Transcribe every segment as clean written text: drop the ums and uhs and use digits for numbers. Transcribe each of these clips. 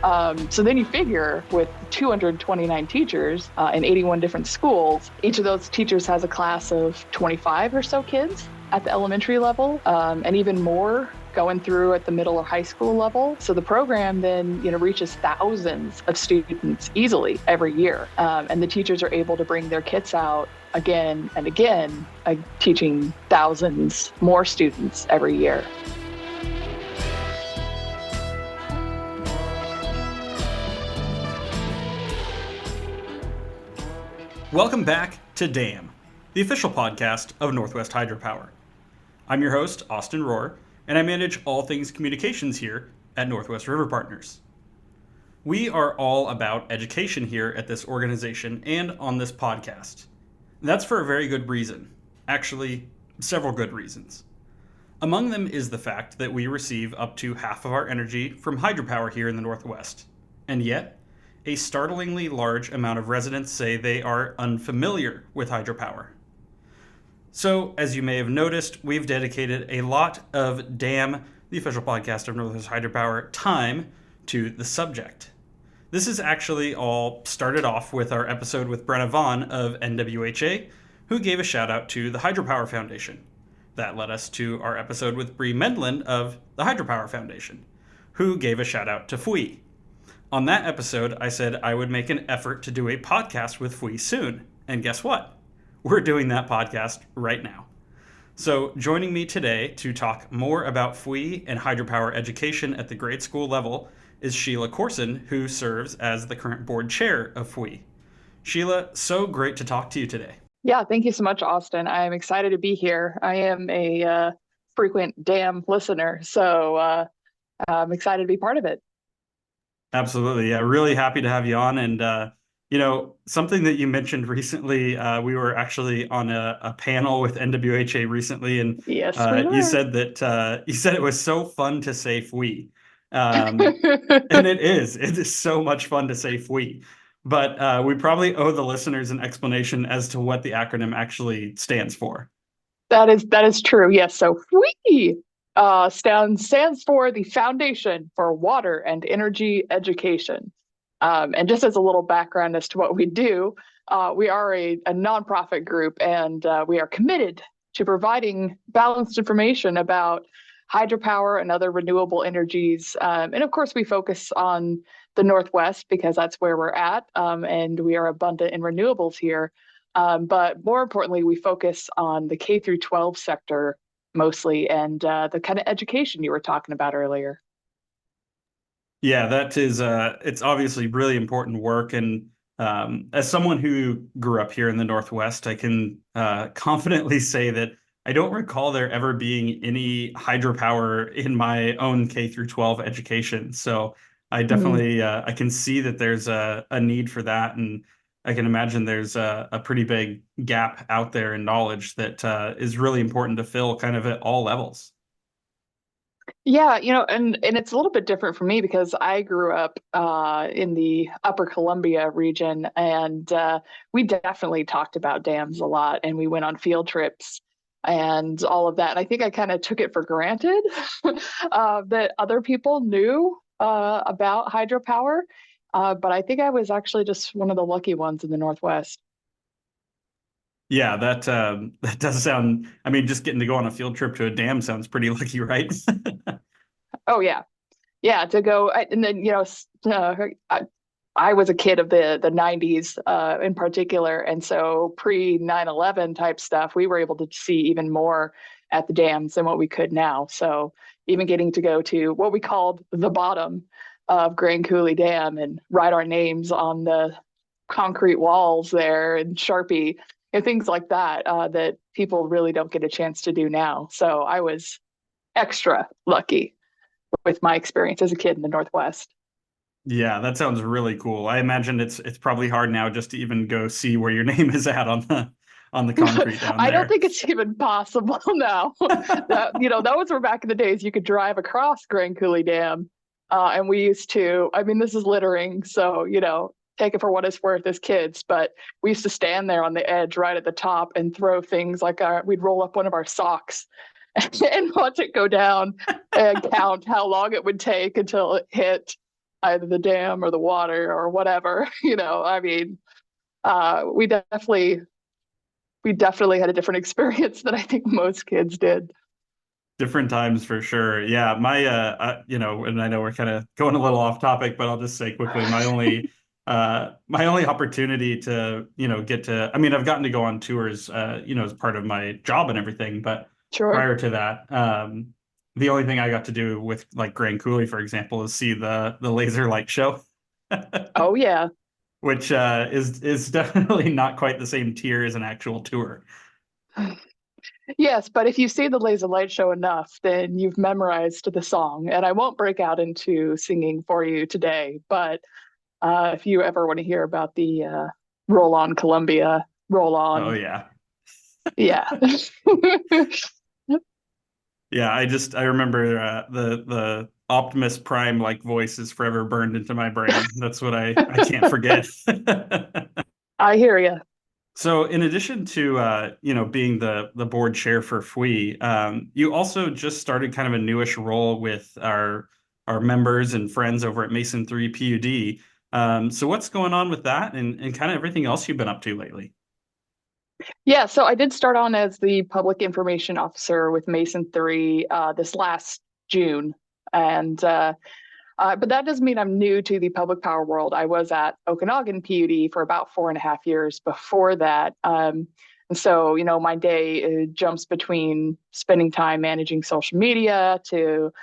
So then you figure with 229 teachers in 81 different schools, each of those teachers has a class of 25 or so kids at the elementary level, and even more going through at the middle or high school level. So the program then, reaches thousands of students easily every year. And the teachers are able to bring their kits out again and again, teaching thousands more students every year. Welcome back to DAM, the official podcast of Northwest Hydropower. I'm your host, Austin Rohr, and I manage all things communications here at Northwest River Partners. We are all about education here at this organization and on this podcast. And that's for a very good reason. Actually, several good reasons. Among them is the fact that we receive up to half of our energy from hydropower here in the Northwest. And yet, a startlingly large amount of residents say they are unfamiliar with hydropower. So, as you may have noticed, we've dedicated a lot of DAM, the official podcast of Northwest Hydropower, time to the subject. This is actually all started off with our episode with Brenna Vaughn of NWHA, who gave a shout out to the Hydropower Foundation. That led us to our episode with Bree Mendland of the Hydropower Foundation, who gave a shout out to FWEE. On that episode, I said I would make an effort to do a podcast with FWEE soon. And guess what? We're doing that podcast right now. So joining me today to talk more about FWEE and hydropower education at the grade school level is Sheila Corson, who serves as the current board chair of FWEE. Sheila, so great to talk to you today. Yeah, thank you so much, Austin. I'm excited to be here. I am a frequent DAM listener, so I'm excited to be part of it. Absolutely. Yeah, really happy to have you on. And, something that you mentioned recently, we were actually on a panel with NWHA recently, and yes, we you said that it was so fun to say FWEE. And it is so much fun to say FWEE. But we probably owe the listeners an explanation as to what the acronym actually stands for. That is true. Yes. So FWEE stands for the Foundation for Water and Energy Education. And just as a little background as to what we do, we are a nonprofit group, and we are committed to providing balanced information about hydropower and other renewable energies. And of course, we focus on the Northwest because that's where we're at, and we are abundant in renewables here. But more importantly, we focus on the K through 12 sector mostly, and the kind of education you were talking about earlier. Yeah, that is, it's obviously really important work. And as someone who grew up here in the Northwest, I can confidently say that I don't recall there ever being any hydropower in my own K through 12 education. So I definitely, I can see that there's a need for that. And I can imagine there's a pretty big gap out there in knowledge that is really important to fill kind of at all levels. Yeah, and it's a little bit different for me because I grew up in the Upper Columbia region, and we definitely talked about dams a lot, and we went on field trips and all of that. And I think I kind of took it for granted that other people knew about hydropower, but I think I was actually just one of the lucky ones in the Northwest. Yeah, that does sound, I mean, just getting to go on a field trip to a dam sounds pretty lucky, right? Oh, yeah. Yeah, to go. And then, I was a kid of the 90s in particular. And so pre 9/11 type stuff, we were able to see even more at the dams than what we could now. So even getting to go to what we called the bottom of Grand Coulee Dam and write our names on the concrete walls there and Sharpie and things like that, that people really don't get a chance to do now. So I was extra lucky with my experience as a kid in the Northwest. Yeah, that sounds really cool. I imagine it's probably hard now just to even go see where your name is at on the concrete down there. I don't think it's even possible now. That was where back in the days you could drive across Grand Coulee Dam, and we used to. I mean, this is littering, so take it for what it's worth as kids. But we used to stand there on the edge, right at the top, and throw things like we'd roll up one of our socks and watch it go down and count how long it would take until it hit either the dam or the water or whatever. I mean, we definitely had a different experience than I think most kids did. Different times for sure. Yeah, and I know we're kind of going a little off topic, but I'll just say quickly, my only opportunity to, get to, I mean, I've gotten to go on tours, as part of my job and everything, but Sure. prior to that, the only thing I got to do with like Grand Coulee, for example, is see the laser light show, Oh yeah. which is definitely not quite the same tier as an actual tour. Yes, but if you see the Laser Light Show enough, then you've memorized the song. And I won't break out into singing for you today, but if you ever want to hear about the Roll On Columbia, Roll Oh On, yeah. yeah. Yeah, I remember the Optimus Prime like voice is forever burned into my brain. That's what I can't forget. I hear you. So in addition to being the board chair for FWEE, you also just started kind of a newish role with our members and friends over at Mason 3 PUD. So what's going on with that and kind of everything else you've been up to lately? Yeah, so I did start on as the public information officer with Mason 3 this last June. And but that doesn't mean I'm new to the public power world. I was at Okanagan PUD for about 4.5 years before that. And so, my day jumps between spending time managing social media to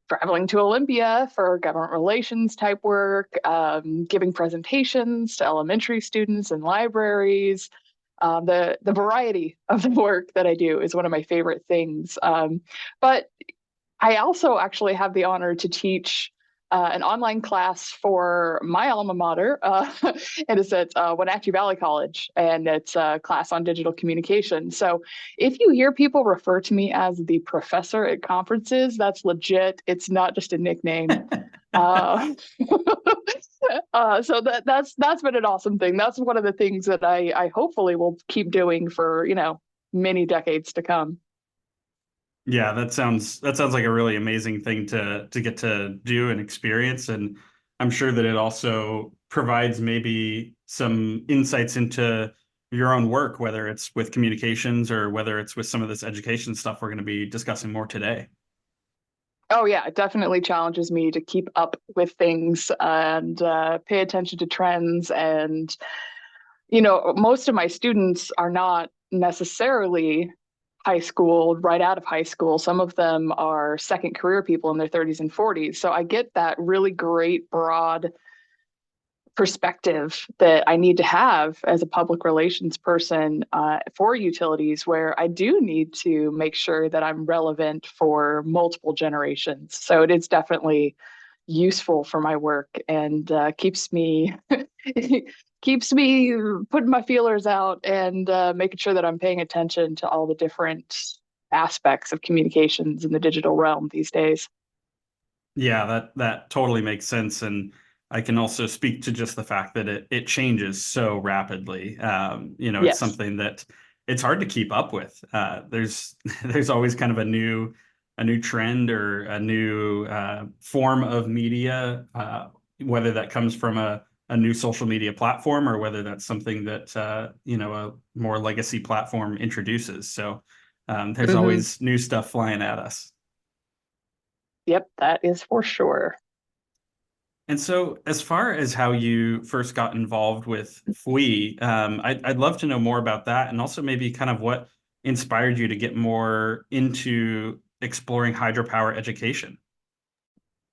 traveling to Olympia for government relations type work, giving presentations to elementary students in libraries. The variety of the work that I do is one of my favorite things. But I also actually have the honor to teach an online class for my alma mater, and it's at Wenatchee Valley College, and it's a class on digital communication. So if you hear people refer to me as the professor at conferences, that's legit. It's not just a nickname. Uh, so that's been an awesome thing. That's one of the things that I hopefully will keep doing for many decades to come. Yeah, that sounds like a really amazing thing to get to do and experience. And I'm sure that it also provides maybe some insights into your own work, whether it's with communications or whether it's with some of this education stuff we're going to be discussing more today. Oh yeah, it definitely challenges me to keep up with things and pay attention to trends. And most of my students are not necessarily high school, right out of high school. Some of them are second career people in their 30s and 40s. So I get that really great broad perspective that I need to have as a public relations person for utilities, where I do need to make sure that I'm relevant for multiple generations. So it is definitely useful for my work and keeps me putting my feelers out and making sure that I'm paying attention to all the different aspects of communications in the digital realm these days. Yeah, that totally makes sense, and I can also speak to just the fact that it changes so rapidly. It's Yes. something that it's hard to keep up with. There's there's always kind of a new trend or a new form of media, whether that comes from a new social media platform or whether that's something that a more legacy platform introduces. So there's Hmm. always new stuff flying at us. Yep, that is for sure. And so, as far as how you first got involved with FWE, I'd love to know more about that, and also maybe kind of what inspired you to get more into exploring hydropower education.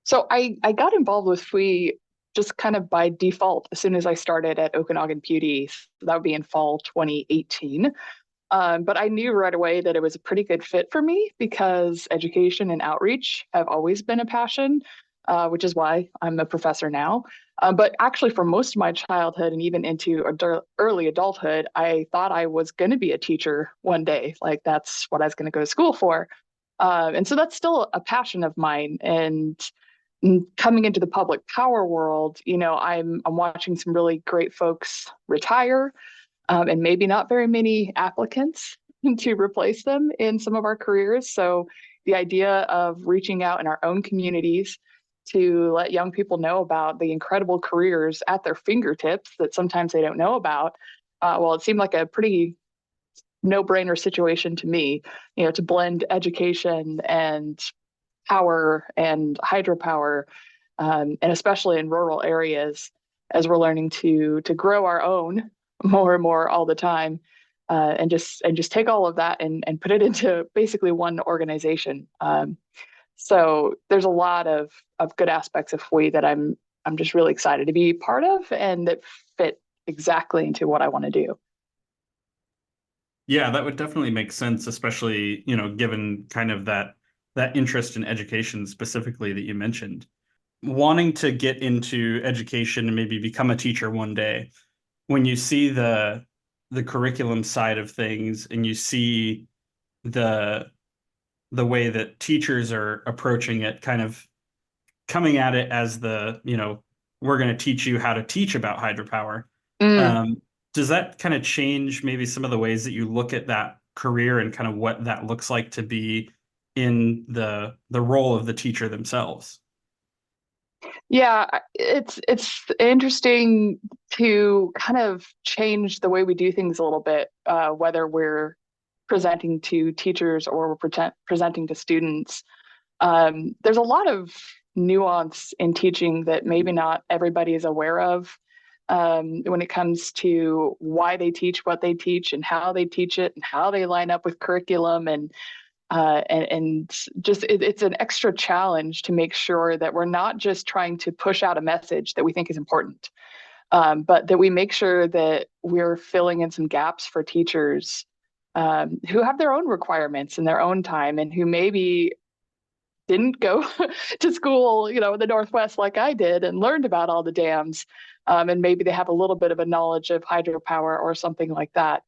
So I got involved with FWE just kind of by default as soon as I started at Okanagan PUD. So that would be in fall 2018. But I knew right away that it was a pretty good fit for me because education and outreach have always been a passion, which is why I'm a professor now. But actually, for most of my childhood and even into early adulthood, I thought I was going to be a teacher one day. Like that's what I was going to go to school for. And so that's still a passion of mine. And coming into the public power world, I'm watching some really great folks retire, and maybe not very many applicants to replace them in some of our careers. So the idea of reaching out in our own communities to let young people know about the incredible careers at their fingertips that sometimes they don't know about. Well, it seemed like a pretty no-brainer situation to me, to blend education and power and hydropower, and especially in rural areas, as we're learning to grow our own more and more all the time, and just take all of that and put it into basically one organization. So there's a lot of good aspects of FWEE that I'm just really excited to be part of, and that fit exactly into what I want to do. Yeah, that would definitely make sense, especially, given kind of that interest in education specifically that you mentioned. Wanting to get into education and maybe become a teacher one day, when you see the curriculum side of things and you see the way that teachers are approaching it, kind of coming at it as we're going to teach you how to teach about hydropower. Mm. Um, does that kind of change maybe some of the ways that you look at that career and kind of what that looks like to be in the role of the teacher themselves? Yeah, it's interesting to kind of change the way we do things a little bit, whether we're presenting to teachers or we're presenting to students. There's a lot of nuance in teaching that maybe not everybody is aware of, when it comes to why they teach what they teach and how they teach it and how they line up with curriculum, and just it's an extra challenge to make sure that we're not just trying to push out a message that we think is important, but that we make sure that we're filling in some gaps for teachers, who have their own requirements in their own time, and who maybe didn't go to school, in the Northwest like I did and learned about all the dams. And maybe they have a little bit of a knowledge of hydropower or something like that.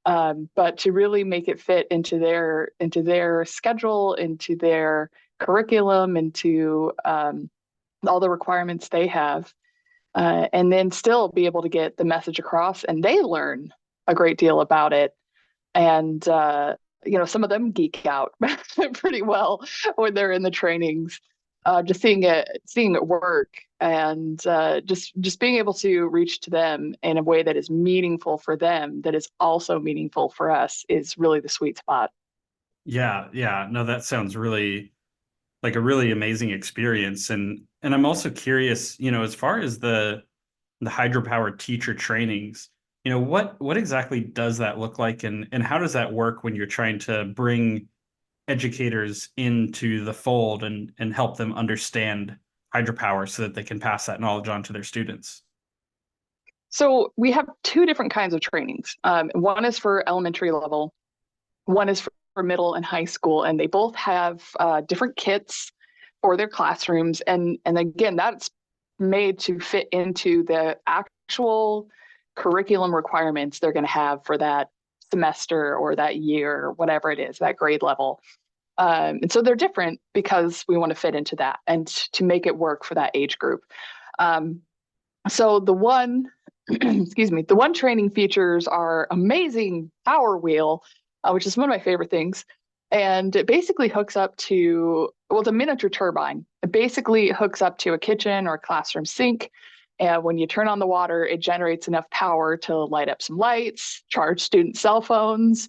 But to really make it fit into their schedule, into their curriculum, into all the requirements they have, and then still be able to get the message across, and they learn a great deal about it. And some of them geek out pretty well when they're in the trainings, just seeing it work, and just being able to reach to them in a way that is meaningful for them, that is also meaningful for us, is really the sweet spot. Yeah, yeah. No, that sounds really like a really amazing experience. And I'm also curious, as far as the hydropower teacher trainings, what exactly does that look like, and how does that work when you're trying to bring educators into the fold and help them understand hydropower so that they can pass that knowledge on to their students? So we have two different kinds of trainings. One is for elementary level, one is for middle and high school, and they both have different kits for their classrooms. And again, that's made to fit into the actual curriculum requirements they're going to have for that semester or that year or whatever it is, that grade level. And so they're different because we want to fit into that and to make it work for that age group. So the one, excuse me, the one training features our amazing PowerWheel, which is one of my favorite things. And it basically hooks up to, well, it's a miniature turbine. It basically hooks up to a kitchen or a classroom sink. And when you turn on the water, it generates enough power to light up some lights, charge student cell phones,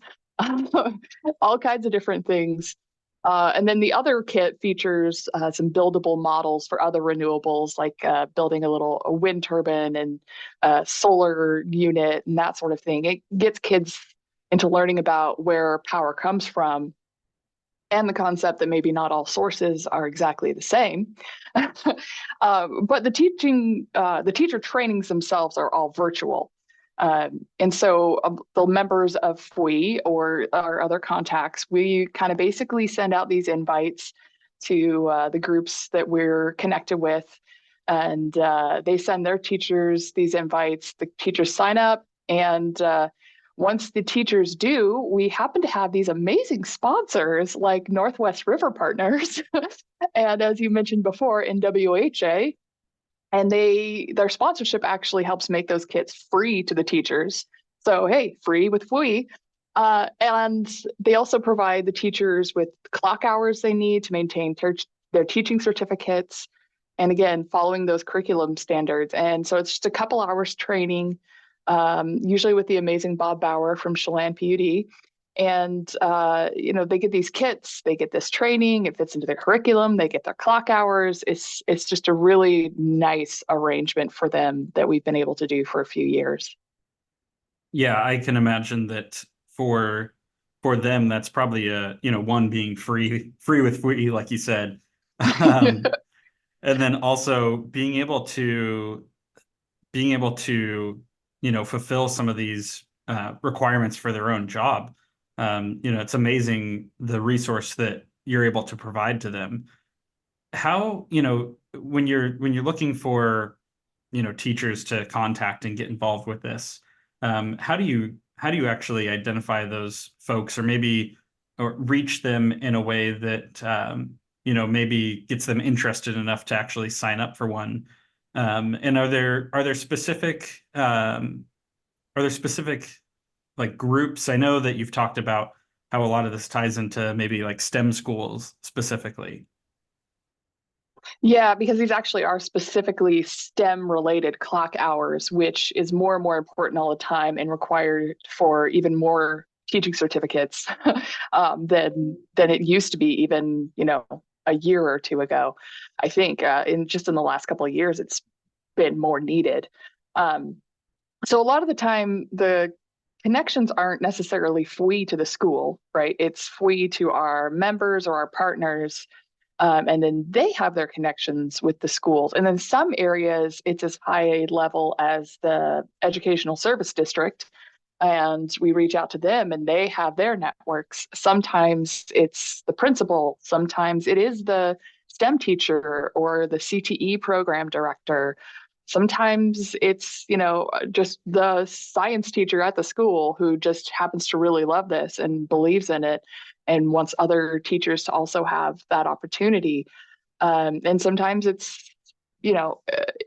all kinds of different things. And then the other kit features some buildable models for other renewables, like building a wind turbine and a solar unit and that sort of thing. It gets kids into learning about where power comes from, and the concept that maybe not all sources are exactly the same. But the teacher trainings themselves are all virtual. And so the members of FWEE or our other contacts, we kind of basically send out these invites to the groups that we're connected with. And they send their teachers these invites. The teachers sign up, and once the teachers do, we happen to have these amazing sponsors like Northwest River Partners and, as you mentioned before, NWHA. And their sponsorship actually helps make those kits free to the teachers. So, hey, free with FWEE. And they also provide the teachers with clock hours they need to maintain their teaching certificates. And again, following those curriculum standards. And so it's just a couple hours training, usually with the amazing Bob Bauer from Chelan PUD. And, they get these kits, they get this training, it fits into their curriculum, they get their clock hours. It's just a really nice arrangement for them that we've been able to do for a few years. Yeah, I can imagine that for them, that's probably one being free with FWEE, like you said. Um, and then also being able to fulfill some of these requirements for their own job. It's amazing the resource that you're able to provide to them. How, when you're looking for teachers to contact and get involved with this, how do you actually identify those folks, or maybe or reach them in a way that maybe gets them interested enough to actually sign up for one? And are there specific like groups? I know that you've talked about how a lot of this ties into maybe like STEM schools specifically. Yeah, because these actually are specifically STEM related clock hours, which is more and more important all the time and required for even more teaching certificates than it used to be even, a year or two ago. I think in the last couple of years, it's been more needed. Um, so a lot of the time, the connections aren't necessarily FWE to the school, right? It's FWE to our members or our partners, and then they have their connections with the schools. And in some areas, it's as high a level as the educational service district. And we reach out to them and they have their networks. Sometimes it's the principal, sometimes it is the STEM teacher or the CTE program director. Sometimes it's, just the science teacher at the school who just happens to really love this and believes in it and wants other teachers to also have that opportunity. And sometimes it's,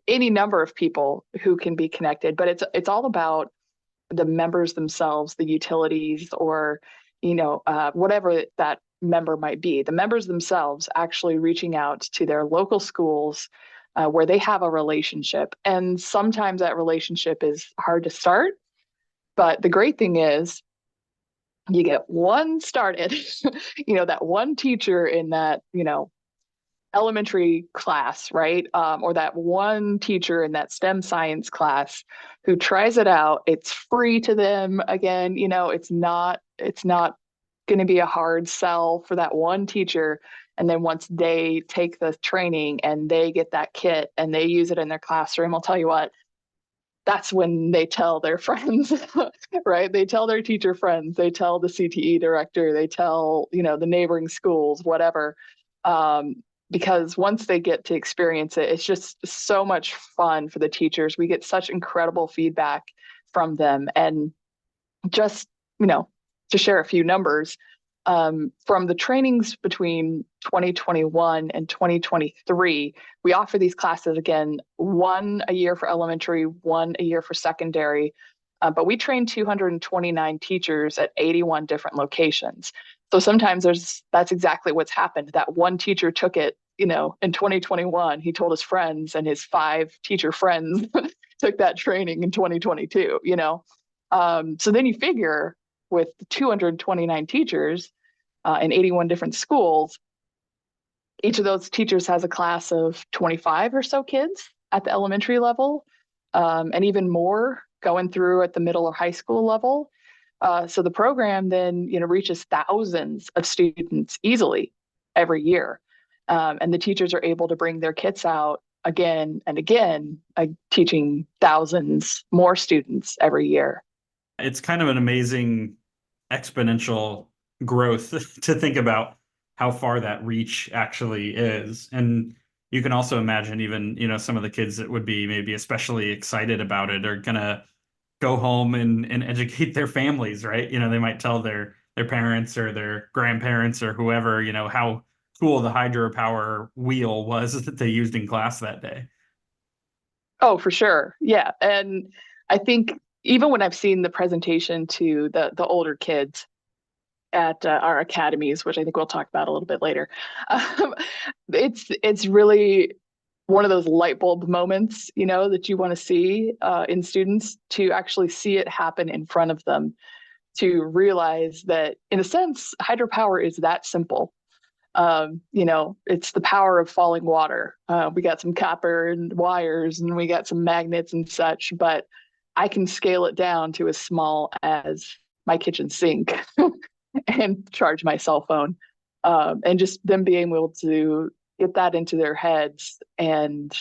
any number of people who can be connected, but it's all about the members themselves, the utilities, or, whatever that member might be. The members themselves actually reaching out to their local schools where they have a relationship. And sometimes that relationship is hard to start. But the great thing is, you get one started, that one teacher in that, elementary class, right? Or that one teacher in that STEM science class who tries it out. It's free to them. Again, it's not going to be a hard sell for that one teacher. And then once they take the training and they get that kit and they use it in their classroom, I'll tell you what, that's when they tell their friends, right? They tell their teacher friends, they tell the CTE director, they tell, the neighboring schools, whatever. Because once they get to experience it, it's just so much fun for the teachers. We get such incredible feedback from them. And just, to share a few numbers, from the trainings between 2021 and 2023, we offer these classes again, one a year for elementary, one a year for secondary. But we train 229 teachers at 81 different locations. So sometimes that's exactly what's happened. That one teacher took it, in 2021, he told his friends and his 5 teacher friends took that training in 2022, So then you figure with 229 teachers in 81 different schools, each of those teachers has a class of 25 or so kids at the elementary level, and even more going through at the middle or high school level. So the program then, reaches thousands of students easily every year. And the teachers are able to bring their kits out again and again, teaching thousands more students every year. It's kind of an amazing exponential growth to think about how far that reach actually is. And you can also imagine even, some of the kids that would be maybe especially excited about it are gonna go home and educate their families, right? They might tell their parents or their grandparents or whoever, how cool the hydropower wheel was that they used in class that day. Oh, for sure. Yeah. And I think even when I've seen the presentation to the older kids at our academies, which I think we'll talk about a little bit later, um, it's really one of those light bulb moments, that you want to see in students, to actually see it happen in front of them, to realize that, in a sense, hydropower is that simple. It's the power of falling water. We got some copper and wires, and we got some magnets and such, but I can scale it down to as small as my kitchen sink and charge my cell phone. And just them being able to get that into their heads and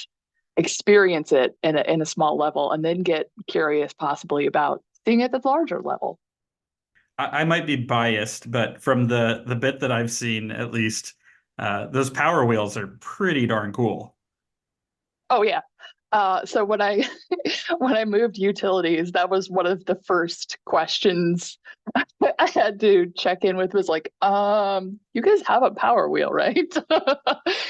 experience it in a small level, and then get curious possibly about seeing it at the larger level. I might be biased, but from the bit that I've seen, at least, those power wheels are pretty darn cool. Oh yeah. So when I when I moved utilities, that was one of the first questions I had to check in with, was like, you guys have a power wheel, right?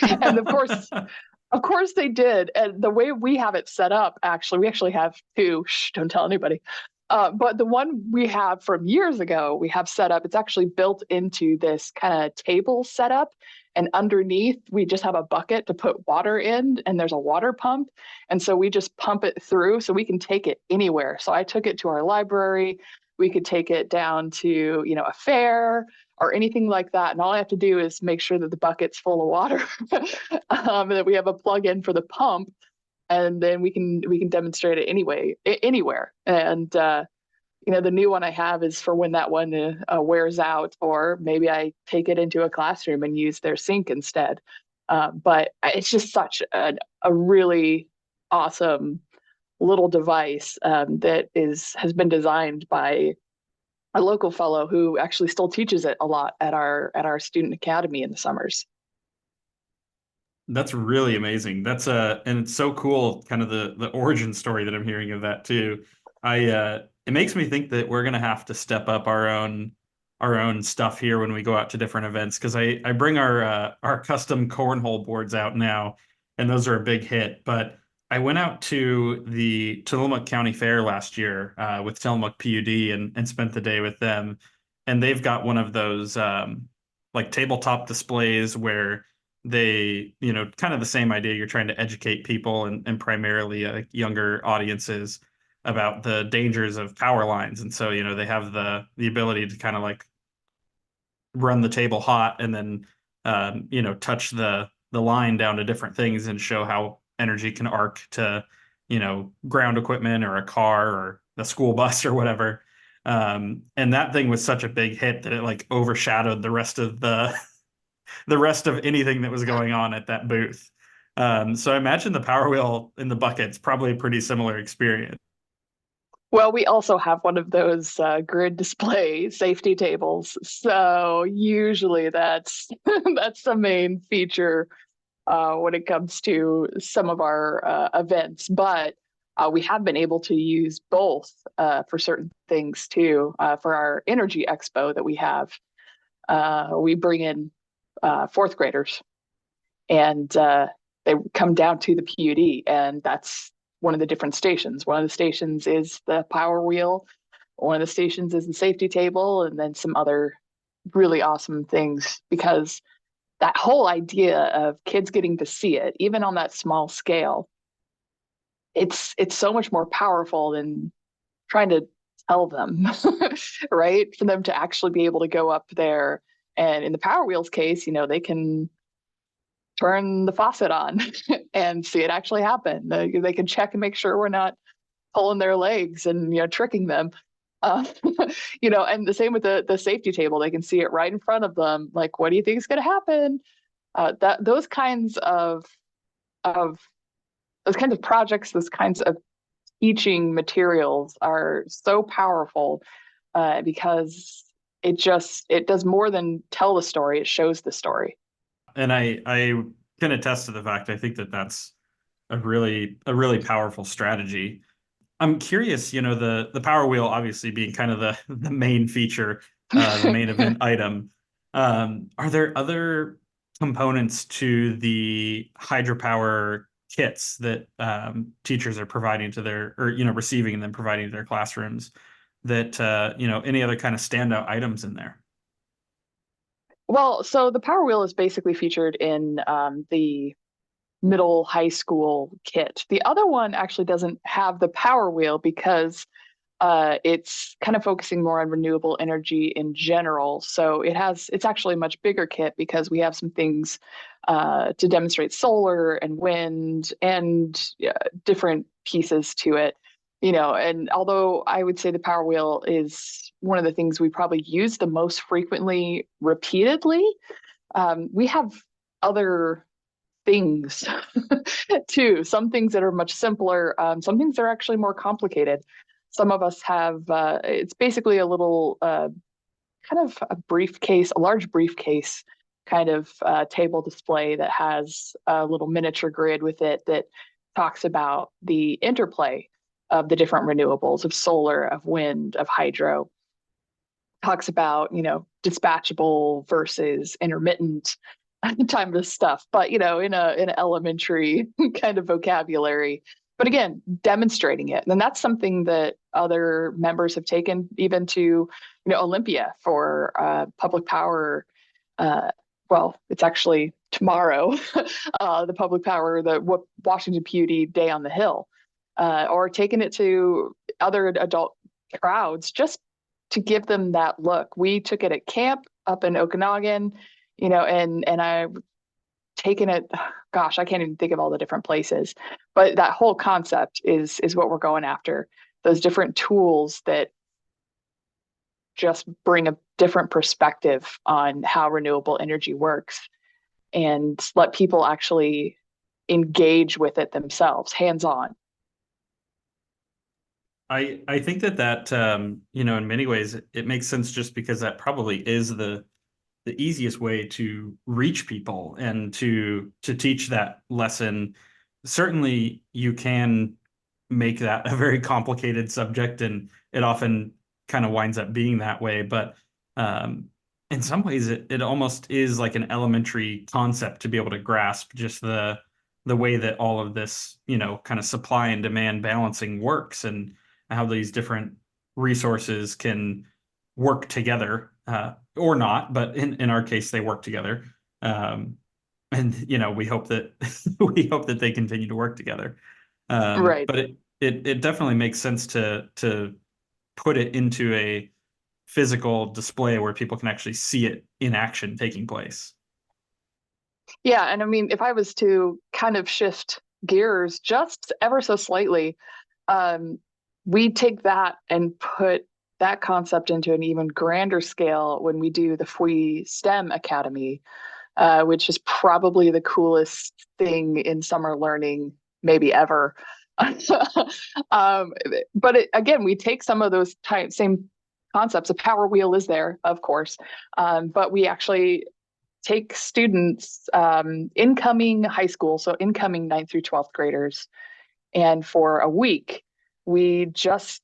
And of course they did. And the way we have it set up, we actually have two. Shh, don't tell anybody. But the one we have from years ago, we have set up, it's actually built into this kind of table setup. And underneath, we just have a bucket to put water in, and there's a water pump. And so we just pump it through so we can take it anywhere. So I took it to our library. We could take it down to, a fair or anything like that. And all I have to do is make sure that the bucket's full of water, and that we have a plug-in for the pump. And then we can demonstrate it anywhere. And the new one I have is for when that one wears out, or maybe I take it into a classroom and use their sink instead. But it's just such a really awesome little device that has been designed by a local fellow who actually still teaches it a lot at our student academy in the summers. That's really amazing. And it's so cool, kind of the origin story that I'm hearing of that too. It makes me think that we're gonna have to step up our own stuff here when we go out to different events, because I bring our custom cornhole boards out now, and those are a big hit. But I went out to the Tillamook County Fair last year with Tillamook PUD, and spent the day with them, and they've got one of those like tabletop displays where they, kind of the same idea. You're trying to educate people, and primarily younger audiences, about the dangers of power lines. And so, they have the ability to kind of like run the table hot, and then, touch the line down to different things, and show how energy can arc to, ground equipment or a car or a school bus or whatever. And that thing was such a big hit that it like overshadowed the rest of anything that was going on at that booth. So I imagine the power wheel in the bucket's probably a pretty similar experience. Well, we also have one of those grid display safety tables. So usually that's that's the main feature when it comes to some of our events. But we have been able to use both for certain things too. For our energy expo that we have, we bring in fourth graders, and they come down to the PUD, and that's one of the different stations. One of the stations is the power wheel, one of the stations is the safety table, and then some other really awesome things, because that whole idea of kids getting to see it, even on that small scale, it's so much more powerful than trying to tell them, right? For them to actually be able to go up there, and in the power wheel's case, they can turn the faucet on and see it actually happen. They can check and make sure we're not pulling their legs and tricking them. Uh, and the same with the safety table. They can see it right in front of them. Like, what do you think is going to happen? Those kinds of projects, those kinds of teaching materials are so powerful because it does more than tell the story. It shows the story. And I can attest to the fact, I think that that's a really powerful strategy. I'm curious, the power wheel obviously being kind of the main feature, the main event item. Are there other components to the hydropower kits that teachers are providing to receiving and then providing to their classrooms, that any other kind of standout items in there? Well, so the power wheel is basically featured in the middle high school kit. The other one actually doesn't have the PowerWheel because it's kind of focusing more on renewable energy in general. So it's actually a much bigger kit because we have some things to demonstrate solar and wind and different pieces to it. And although I would say the PowerWheel is one of the things we probably use the most frequently, repeatedly, we have other things too. Some things that are much simpler, some things that are actually more complicated. Some of us have, it's basically a little kind of a briefcase, a large briefcase kind of table display that has a little miniature grid with it that talks about the interplay of the different renewables of solar, of wind, of hydro. Talks about, dispatchable versus intermittent time of stuff, but in an elementary kind of vocabulary. But again, demonstrating it, and that's something that other members have taken even to Olympia for public power. Well, it's actually tomorrow, the public power, the Washington PUD Day on the Hill, or taking it to other adult crowds just to give them that look. We took it at camp up in Okanagan, and I've taken it, gosh, I can't even think of all the different places, but that whole concept is what we're going after. Those different tools that just bring a different perspective on how renewable energy works and let people actually engage with it themselves, hands-on. I think that in many ways it makes sense just because that probably is the easiest way to reach people and to teach that lesson. Certainly you can make that a very complicated subject, and it often kind of winds up being that way. But in some ways it almost is like an elementary concept to be able to grasp just the way that all of this, kind of supply and demand balancing works, and how these different resources can work together, or not, but in our case, they work together. And we hope that we hope that they continue to work together. Right. But it definitely makes sense to put it into a physical display where people can actually see it in action taking place. Yeah, and I mean, if I was to kind of shift gears just ever so slightly, um, we take that and put that concept into an even grander scale when we do the FWEE STEM Academy, which is probably the coolest thing in summer learning, maybe ever. um, but again, we take some of those same concepts. A PowerWheel is there, of course, but we actually take students, incoming high school, so incoming 9th through 12th graders, and for a week, we just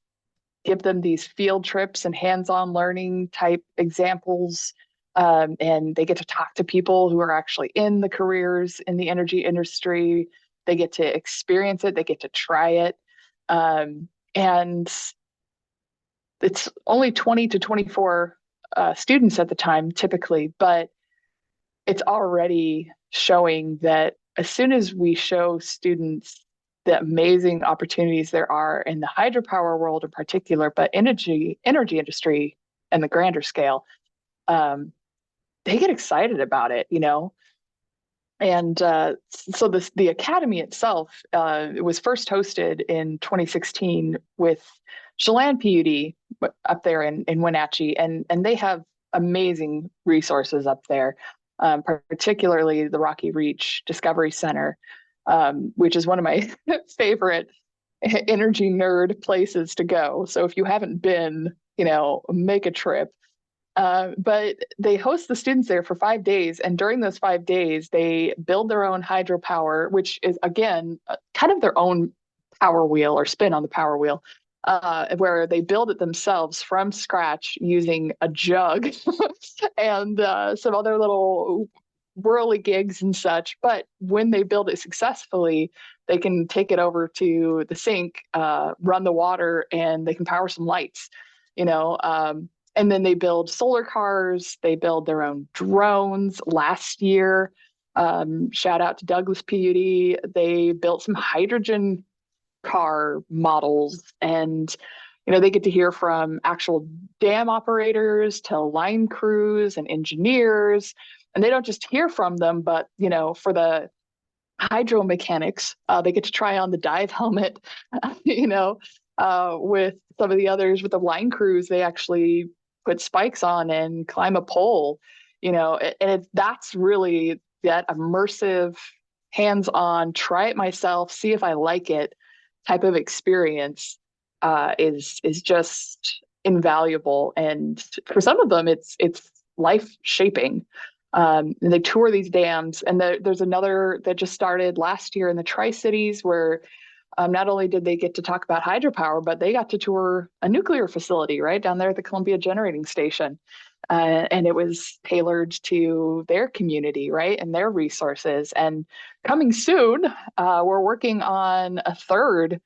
give them these field trips and hands-on learning type examples. And they get to talk to people who are actually in the careers in the energy industry. They get to experience it. They get to try it. And it's only 20 to 24 students at the time, typically, but it's already showing that as soon as we show students the amazing opportunities there are in the hydropower world in particular, but energy industry and the grander scale, they get excited about it, And so the academy itself, it was first hosted in 2016 with Chelan PUD up there in Wenatchee, and they have amazing resources up there, particularly the Rocky Reach Discovery Center, which is one of my favorite energy nerd places to go. So if you haven't been, make a trip. But they host the students there for 5 days. And during those 5 days, they build their own hydropower, which is, again, kind of their own power wheel or spin on the power wheel, where they build it themselves from scratch using a jug and some other little whirly gigs and such. But when they build it successfully, they can take it over to the sink, run the water, and they can power some lights, and then they build solar cars. They build their own drones. Last year, Shout out to Douglas PUD. They built some hydrogen car models, and they get to hear from actual dam operators to line crews and engineers, and they don't just hear from them, but for the hydromechanics, they get to try on the dive helmet. With some of the others, with the line crews, they actually put spikes on and climb a pole. That's really that immersive, hands-on, try it myself, see if I like it type of experience is just invaluable. And for some of them, it's life shaping. And they tour these dams, and there's another that just started last year in the Tri-Cities where not only did they get to talk about hydropower, but they got to tour a nuclear facility right down there at the Columbia Generating Station. And it was tailored to their community, right, and their resources. And coming soon, we're working on a third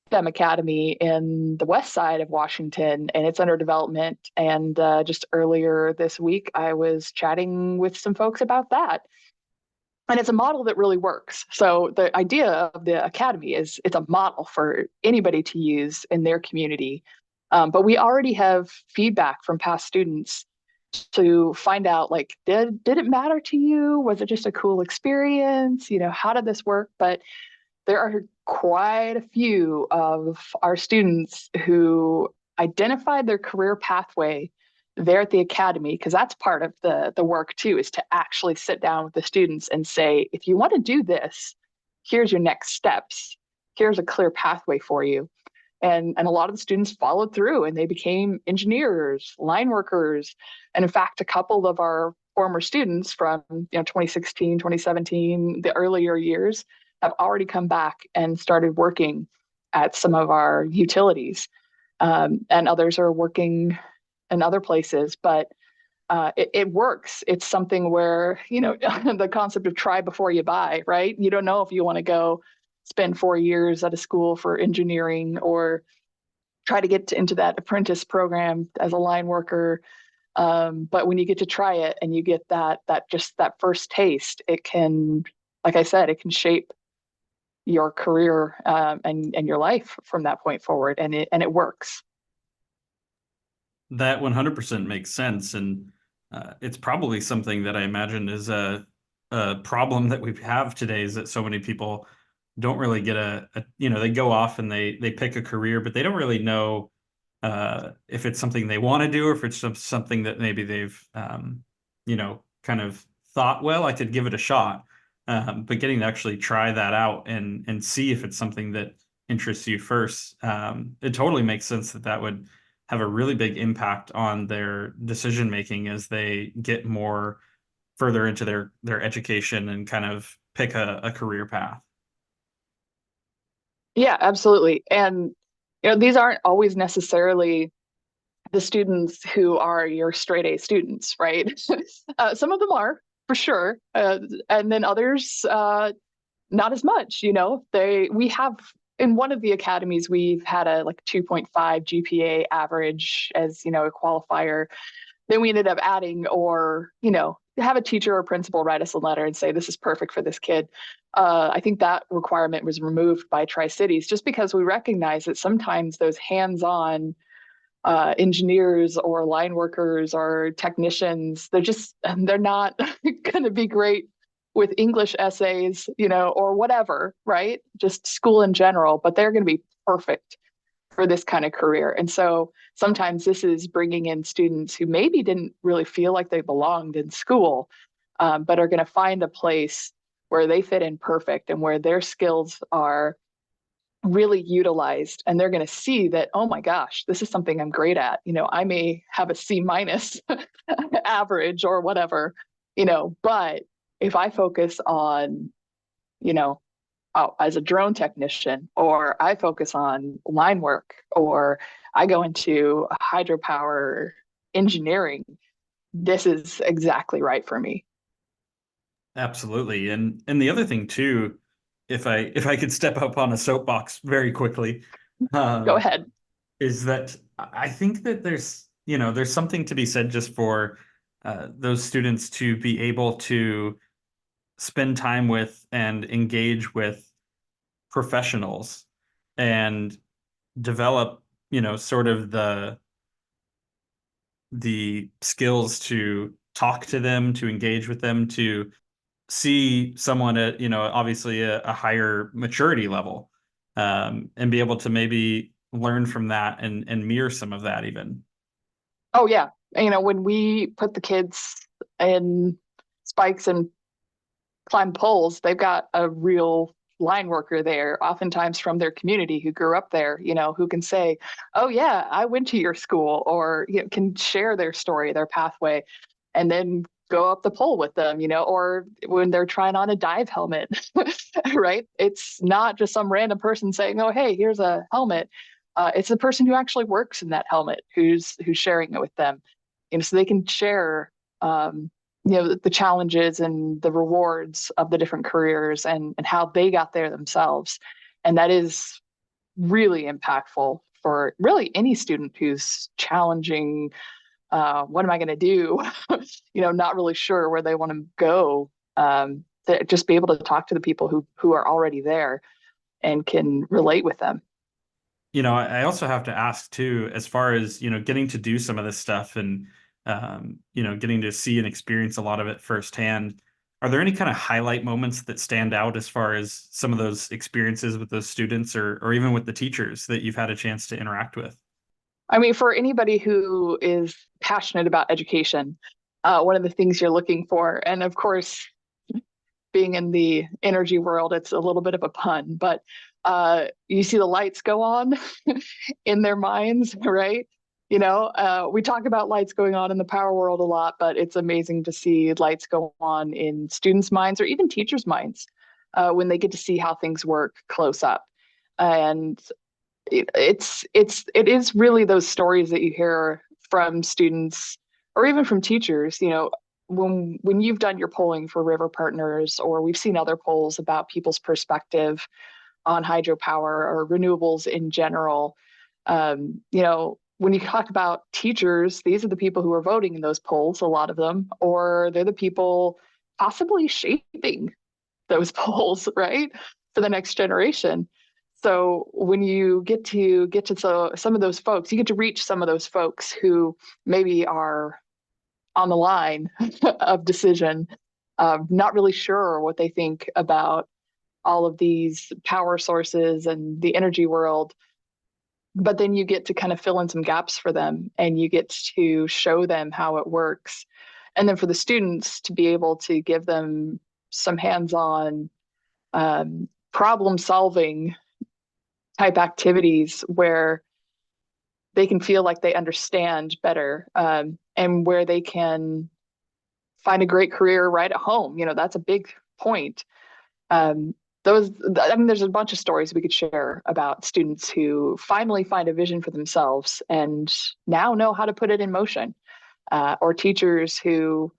STEM Academy in the west side of Washington, and it's under development. And just earlier this week, I was chatting with some folks about that. And it's a model that really works. So the idea of the academy is it's a model for anybody to use in their community. But we already have feedback from past students to find out, like, did it matter to you? Was it just a cool experience? How did this work? But there are quite a few of our students who identified their career pathway there at the academy, because that's part of the work too, is to actually sit down with the students and say, if you want to do this, here's your next steps. Here's a clear pathway for you. And a lot of the students followed through, and they became engineers, line workers. And in fact, a couple of our former students from 2016, 2017, the earlier years, have already come back and started working at some of our utilities. And others are working in other places, but it works. It's something where, the concept of try before you buy, right? You don't know if you want to go spend 4 years at a school for engineering or try to get into that apprentice program as a line worker. But when you get to try it and you get that first taste, it can, like I said, it can shape your career and your life from that point forward, and it works. That 100% makes sense, and it's probably something that I imagine is a problem that we have today, is that so many people don't really get they go off and they pick a career, but they don't really know if it's something they want to do, or if it's something that maybe they've kind of thought, well, I could give it a shot. But getting to actually try that out and see if it's something that interests you first, it totally makes sense that would have a really big impact on their decision making as they get more further into their education and kind of pick a career path. Yeah, absolutely. And these aren't always necessarily the students who are your straight A students, right? Some of them are, for sure, and then others not as much. We have, in one of the academies, we've had a 2.5 GPA average as a qualifier. Then we ended up adding, or have a teacher or principal write us a letter and say, this is perfect for this kid. I think that requirement was removed by Tri-Cities, just because we recognize that sometimes those hands-on engineers or line workers or technicians, they're not going to be great with English essays, or whatever, right? Just school in general, but they're going to be perfect for this kind of career. And so sometimes this is bringing in students who maybe didn't really feel like they belonged in school, but are going to find a place where they fit in perfect and where their skills are really utilized, and they're going to see that, oh my gosh, this is something I'm great at. I may have a C- average or whatever, but if I focus on, as a drone technician, or I focus on line work, or I go into hydropower engineering, this is exactly right for me. Absolutely. And the other thing too, if I could step up on a soapbox very quickly, Go ahead. is that I think that there's something to be said just for those students to be able to spend time with and engage with professionals and develop, sort of the skills to talk to them, to engage with them, to see someone at, obviously a higher maturity level, and be able to maybe learn from that and mirror some of that even. Oh yeah. When we put the kids in spikes and climb poles, they've got a real line worker there, oftentimes from their community who grew up there, who can say, oh yeah, I went to your school, or can share their story, their pathway, and then go up the pole with them, or when they're trying on a dive helmet, right? It's not just some random person saying, oh, hey, here's a helmet. It's the person who actually works in that helmet who's sharing it with them, so they can share the challenges and the rewards of the different careers and how they got there themselves. And that is really impactful for really any student who's challenging, what am I going to do? Not really sure where they want to go. To just be able to talk to the people who are already there and can relate with them. I also have to ask too, as far as, getting to do some of this stuff and, getting to see and experience a lot of it firsthand. Are there any kind of highlight moments that stand out as far as some of those experiences with those students or even with the teachers that you've had a chance to interact with? I mean, for anybody who is passionate about education, one of the things you're looking for, and of course, being in the energy world, it's a little bit of a pun, but you see the lights go on in their minds, right? We talk about lights going on in the power world a lot, but it's amazing to see lights go on in students' minds or even teachers' minds when they get to see how things work close up. And it is really those stories that you hear from students or even from teachers, when you've done your polling for river partners, or we've seen other polls about people's perspective on hydropower or renewables in general. When you talk about teachers, these are the people who are voting in those polls, a lot of them, or they're the people possibly shaping those polls, right, for the next generation. So when you get to some of those folks, you get to reach some of those folks who maybe are on the line of decision, not really sure what they think about all of these power sources and the energy world. But then you get to kind of fill in some gaps for them and you get to show them how it works. And then for the students to be able to give them some hands-on problem solving type activities where they can feel like they understand better, and where they can find a great career right at home. That's a big point. Um, there's a bunch of stories we could share about students who finally find a vision for themselves and now know how to put it in motion, or teachers who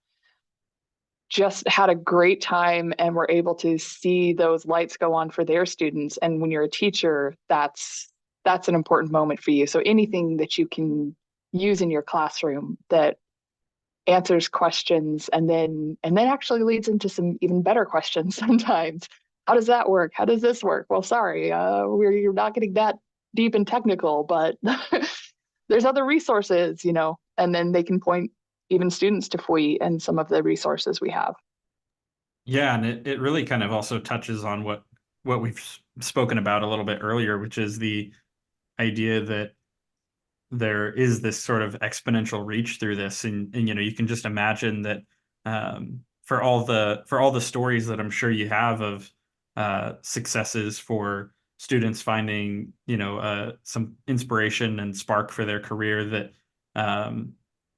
just had a great time and were able to see those lights go on for their students. And when you're a teacher, that's an important moment for you. So anything that you can use in your classroom that answers questions and then actually leads into some even better questions sometimes. How does that work? How does this work? Well, sorry, you're not getting that deep and technical, but there's other resources, and then they can point even students to FWEE and some of the resources we have. Yeah, and it really kind of also touches on what we've spoken about a little bit earlier, which is the idea that there is this sort of exponential reach through this, and you can just imagine that, for all the stories that I'm sure you have of successes for students finding some inspiration and spark for their career, that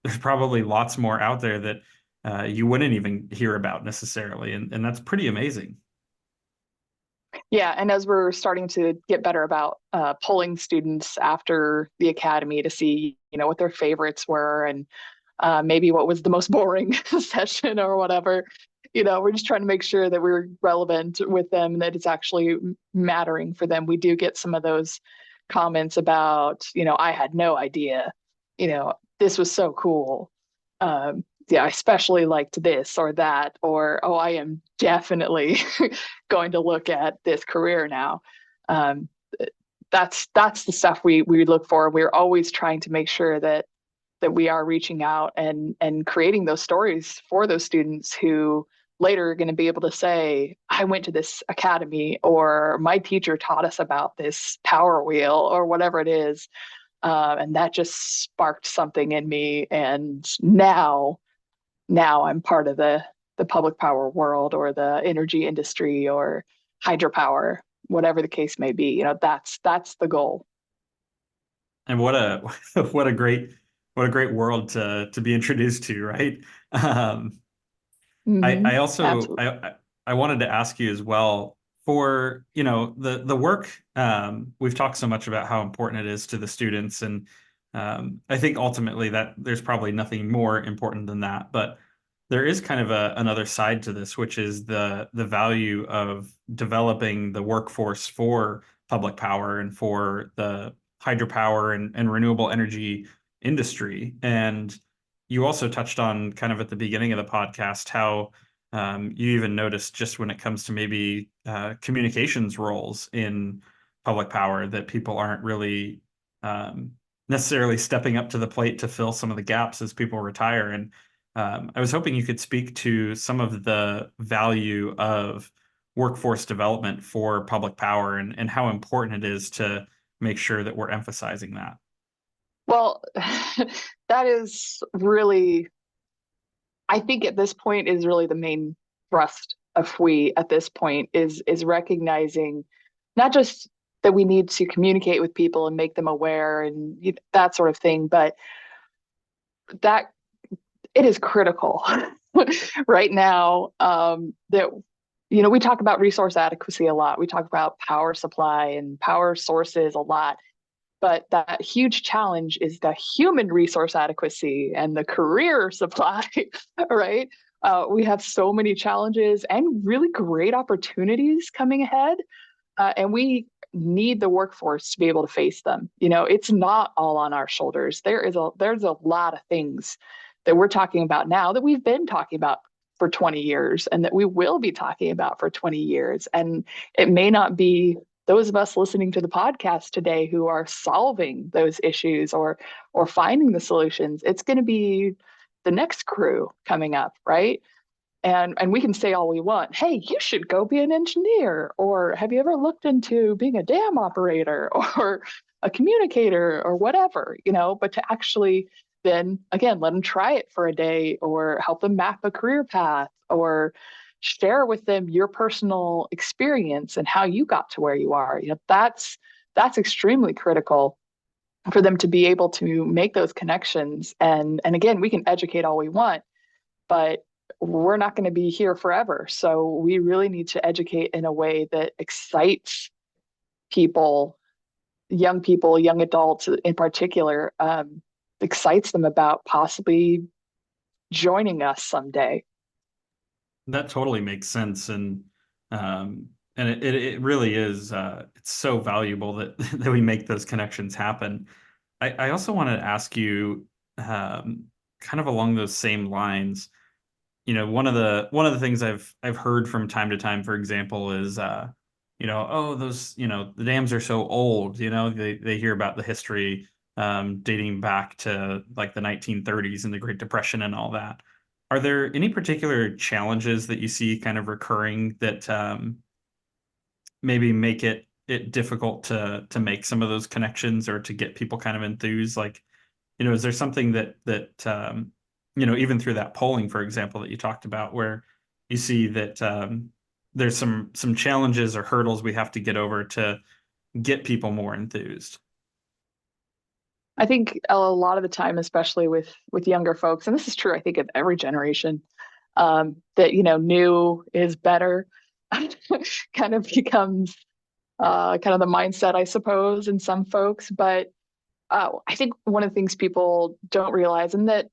there's probably lots more out there that you wouldn't even hear about necessarily, and that's pretty amazing. Yeah, and as we're starting to get better about polling students after the academy to see, what their favorites were and maybe what was the most boring session or whatever, we're just trying to make sure that we're relevant with them, that it's actually mattering for them. We do get some of those comments about, I had no idea, this was so cool. yeah, I especially liked this or that, or, oh, I am definitely going to look at this career now. Um, that's the stuff we look for. We're always trying to make sure that we are reaching out and creating those stories for those students who later are going to be able to say, I went to this academy, or my teacher taught us about this PowerWheel, or whatever it is. And that just sparked something in me. And now I'm part of the public power world, or the energy industry, or hydropower, whatever the case may be. That's the goal. And what a what a great world to be introduced to, right? Um, I also Absolutely. I wanted to ask you as well for, the work, we've talked so much about how important it is to the students, and I think ultimately that there's probably nothing more important than that, but there is kind of another side to this, which is the value of developing the workforce for public power and for the hydropower and renewable energy industry. And you also touched on kind of at the beginning of the podcast how you even noticed just when it comes to maybe communications roles in public power that people aren't really um, necessarily stepping up to the plate to fill some of the gaps as people retire. And I was hoping you could speak to some of the value of workforce development for public power and how important it is to make sure that we're emphasizing that. Well, that is really, I think at this point is really the main thrust of FWE at this point is recognizing not just that we need to communicate with people and make them aware and that sort of thing, but that it is critical right now, that we talk about resource adequacy a lot. We talk about power supply and power sources a lot. But that huge challenge is the human resource adequacy and the career supply, right? We have so many challenges and really great opportunities coming ahead. And we need the workforce to be able to face them. It's not all on our shoulders. There's a lot of things that we're talking about now that we've been talking about for 20 years and that we will be talking about for 20 years. And it may not be those of us listening to the podcast today who are solving those issues or finding the solutions. It's going to be the next crew coming up, right? And we can say all we want. Hey, you should go be an engineer, or have you ever looked into being a dam operator or a communicator or whatever, but to actually then again let them try it for a day, or help them map a career path, or share with them your personal experience and how you got to where you are. That's extremely critical for them to be able to make those connections. And again, we can educate all we want, but we're not going to be here forever. So we really need to educate in a way that excites people, young adults in particular, excites them about possibly joining us someday. That totally makes sense, and it really is. It's so valuable that that we make those connections happen. I also wanted to ask you, kind of along those same lines. One of the things I've heard from time to time, for example, is oh, those, the dams are so old. They hear about the history dating back to like the 1930s and the Great Depression and all that. Are there any particular challenges that you see kind of recurring that maybe make it difficult to make some of those connections or to get people kind of enthused? Like, is there something that even through that polling, for example, that you talked about, where you see that there's some challenges or hurdles we have to get over to get people more enthused? I think a lot of the time, especially with younger folks, and this is true, I think of every generation, that new is better, kind of becomes kind of the mindset, I suppose, in some folks. But I think one of the things people don't realize, and that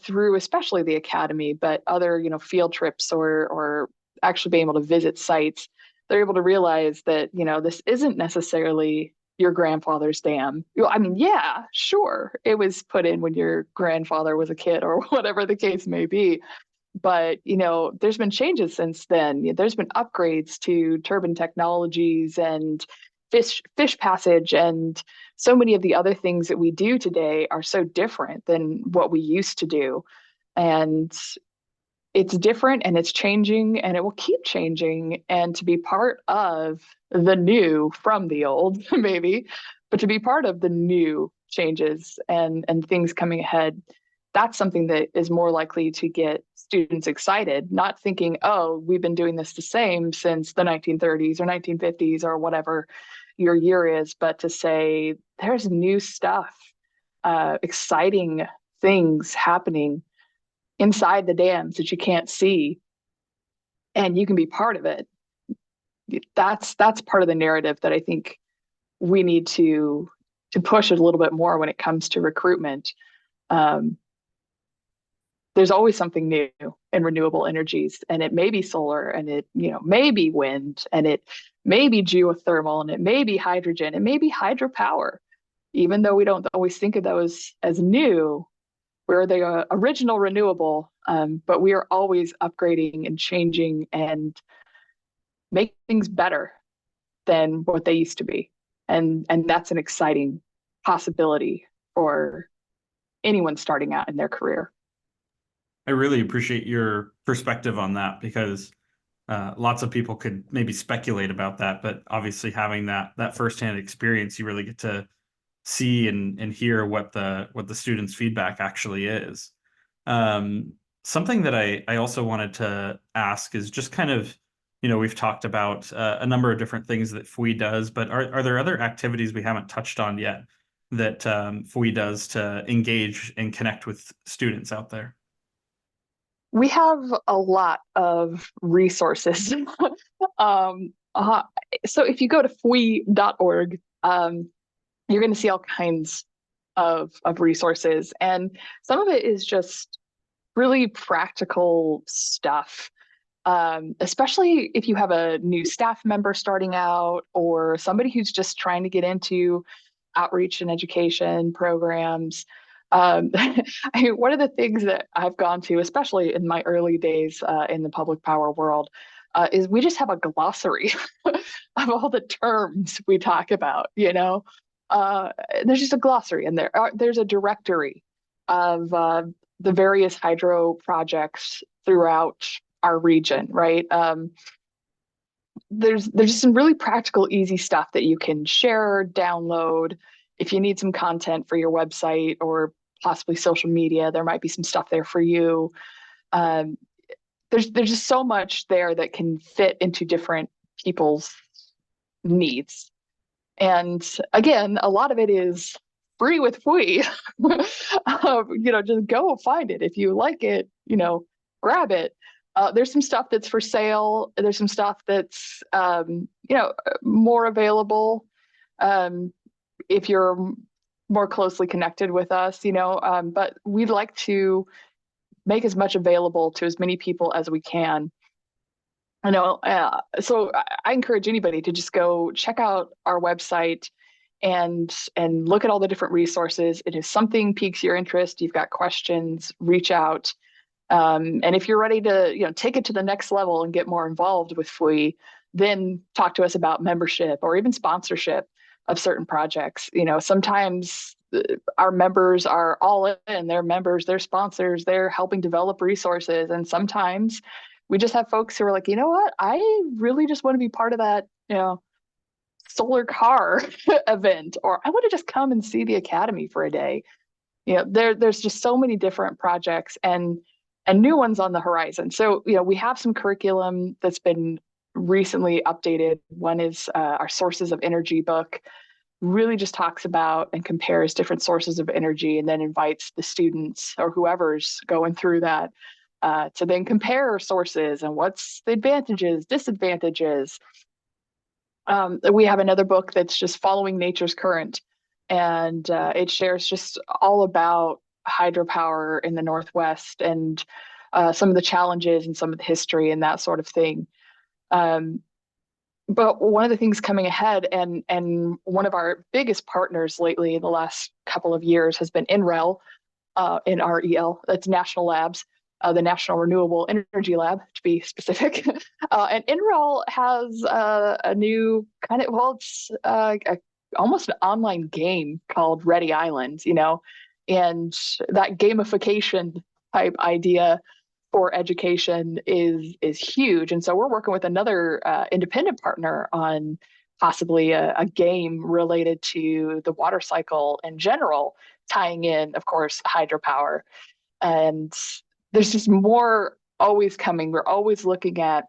through especially the academy, but other field trips or actually being able to visit sites, they're able to realize that this isn't necessarily your grandfather's dam. I mean, yeah, sure, it was put in when your grandfather was a kid or whatever the case may be. But, there's been changes since then. There's been upgrades to turbine technologies and fish passage, and so many of the other things that we do today are so different than what we used to do. And it's different and it's changing and it will keep changing. And to be part of the new from the old, maybe, but to be part of the new changes and things coming ahead, that's something that is more likely to get students excited, not thinking, oh, we've been doing this the same since the 1930s or 1950s or whatever your year is, but to say there's new stuff, exciting things happening inside the dams that you can't see, and you can be part of it. That's part of the narrative that I think we need to push it a little bit more when it comes to recruitment. There's always something new in renewable energies, and it may be solar, and it may be wind, and it may be geothermal, and it may be hydrogen, it may be hydropower. Even though we don't always think of those as new, we're the original renewable, but we are always upgrading and changing and make things better than what they used to be. And that's an exciting possibility for anyone starting out in their career. I really appreciate your perspective on that, because lots of people could maybe speculate about that, but obviously having that firsthand experience, you really get to see and hear what the students' feedback actually is. Something that I also wanted to ask is just kind of, we've talked about a number of different things that FWEE does, but are there other activities we haven't touched on yet that FWEE does to engage and connect with students out there? We have a lot of resources. So if you go to FWEE.org, you're going to see all kinds of resources. And some of it is just really practical stuff, especially if you have a new staff member starting out or somebody who's just trying to get into outreach and education programs. One of the things that I've gone to, especially in my early days in the public power world, is we just have a glossary of all the terms we talk about. There's just a glossary, and there's a directory of the various hydro projects throughout our region, right? There's just some really practical, easy stuff that you can share, download. If you need some content for your website or possibly social media, there might be some stuff there for you. There's just so much there that can fit into different people's needs. And again, a lot of it is free with FWEE. Just go find it. If you like it, grab it. There's some stuff that's for sale. There's some stuff that's, more available if you're more closely connected with us, but we'd like to make as much available to as many people as we can. So I encourage anybody to just go check out our website and look at all the different resources. And if something piques your interest, you've got questions, reach out. And if you're ready to, take it to the next level and get more involved with FWEE, then talk to us about membership or even sponsorship of certain projects. Sometimes our members are all in, they're members, they're sponsors, they're helping develop resources. And sometimes we just have folks who are like, you know what, I really just want to be part of that, solar car event, or I want to just come and see the academy for a day. There's just so many different projects and new ones on the horizon. So, we have some curriculum that's been recently updated. One is our Sources of Energy book, really just talks about and compares different sources of energy and then invites the students or whoever's going through that to then compare sources and what's the advantages, disadvantages. We have another book that's just Following Nature's Current, and it shares just all about hydropower in the Northwest and some of the challenges and some of the history and that sort of thing. but one of the things coming ahead, and one of our biggest partners lately in the last couple of years has been NREL, NREL. That's National Labs, the National Renewable Energy Lab, to be specific. And NREL has a new kind of, well, it's almost an online game called Ready Island, and that gamification type idea for education is huge. And so we're working with another independent partner on possibly a game related to the water cycle in general, tying in, of course, hydropower. And there's just more always coming. We're always looking at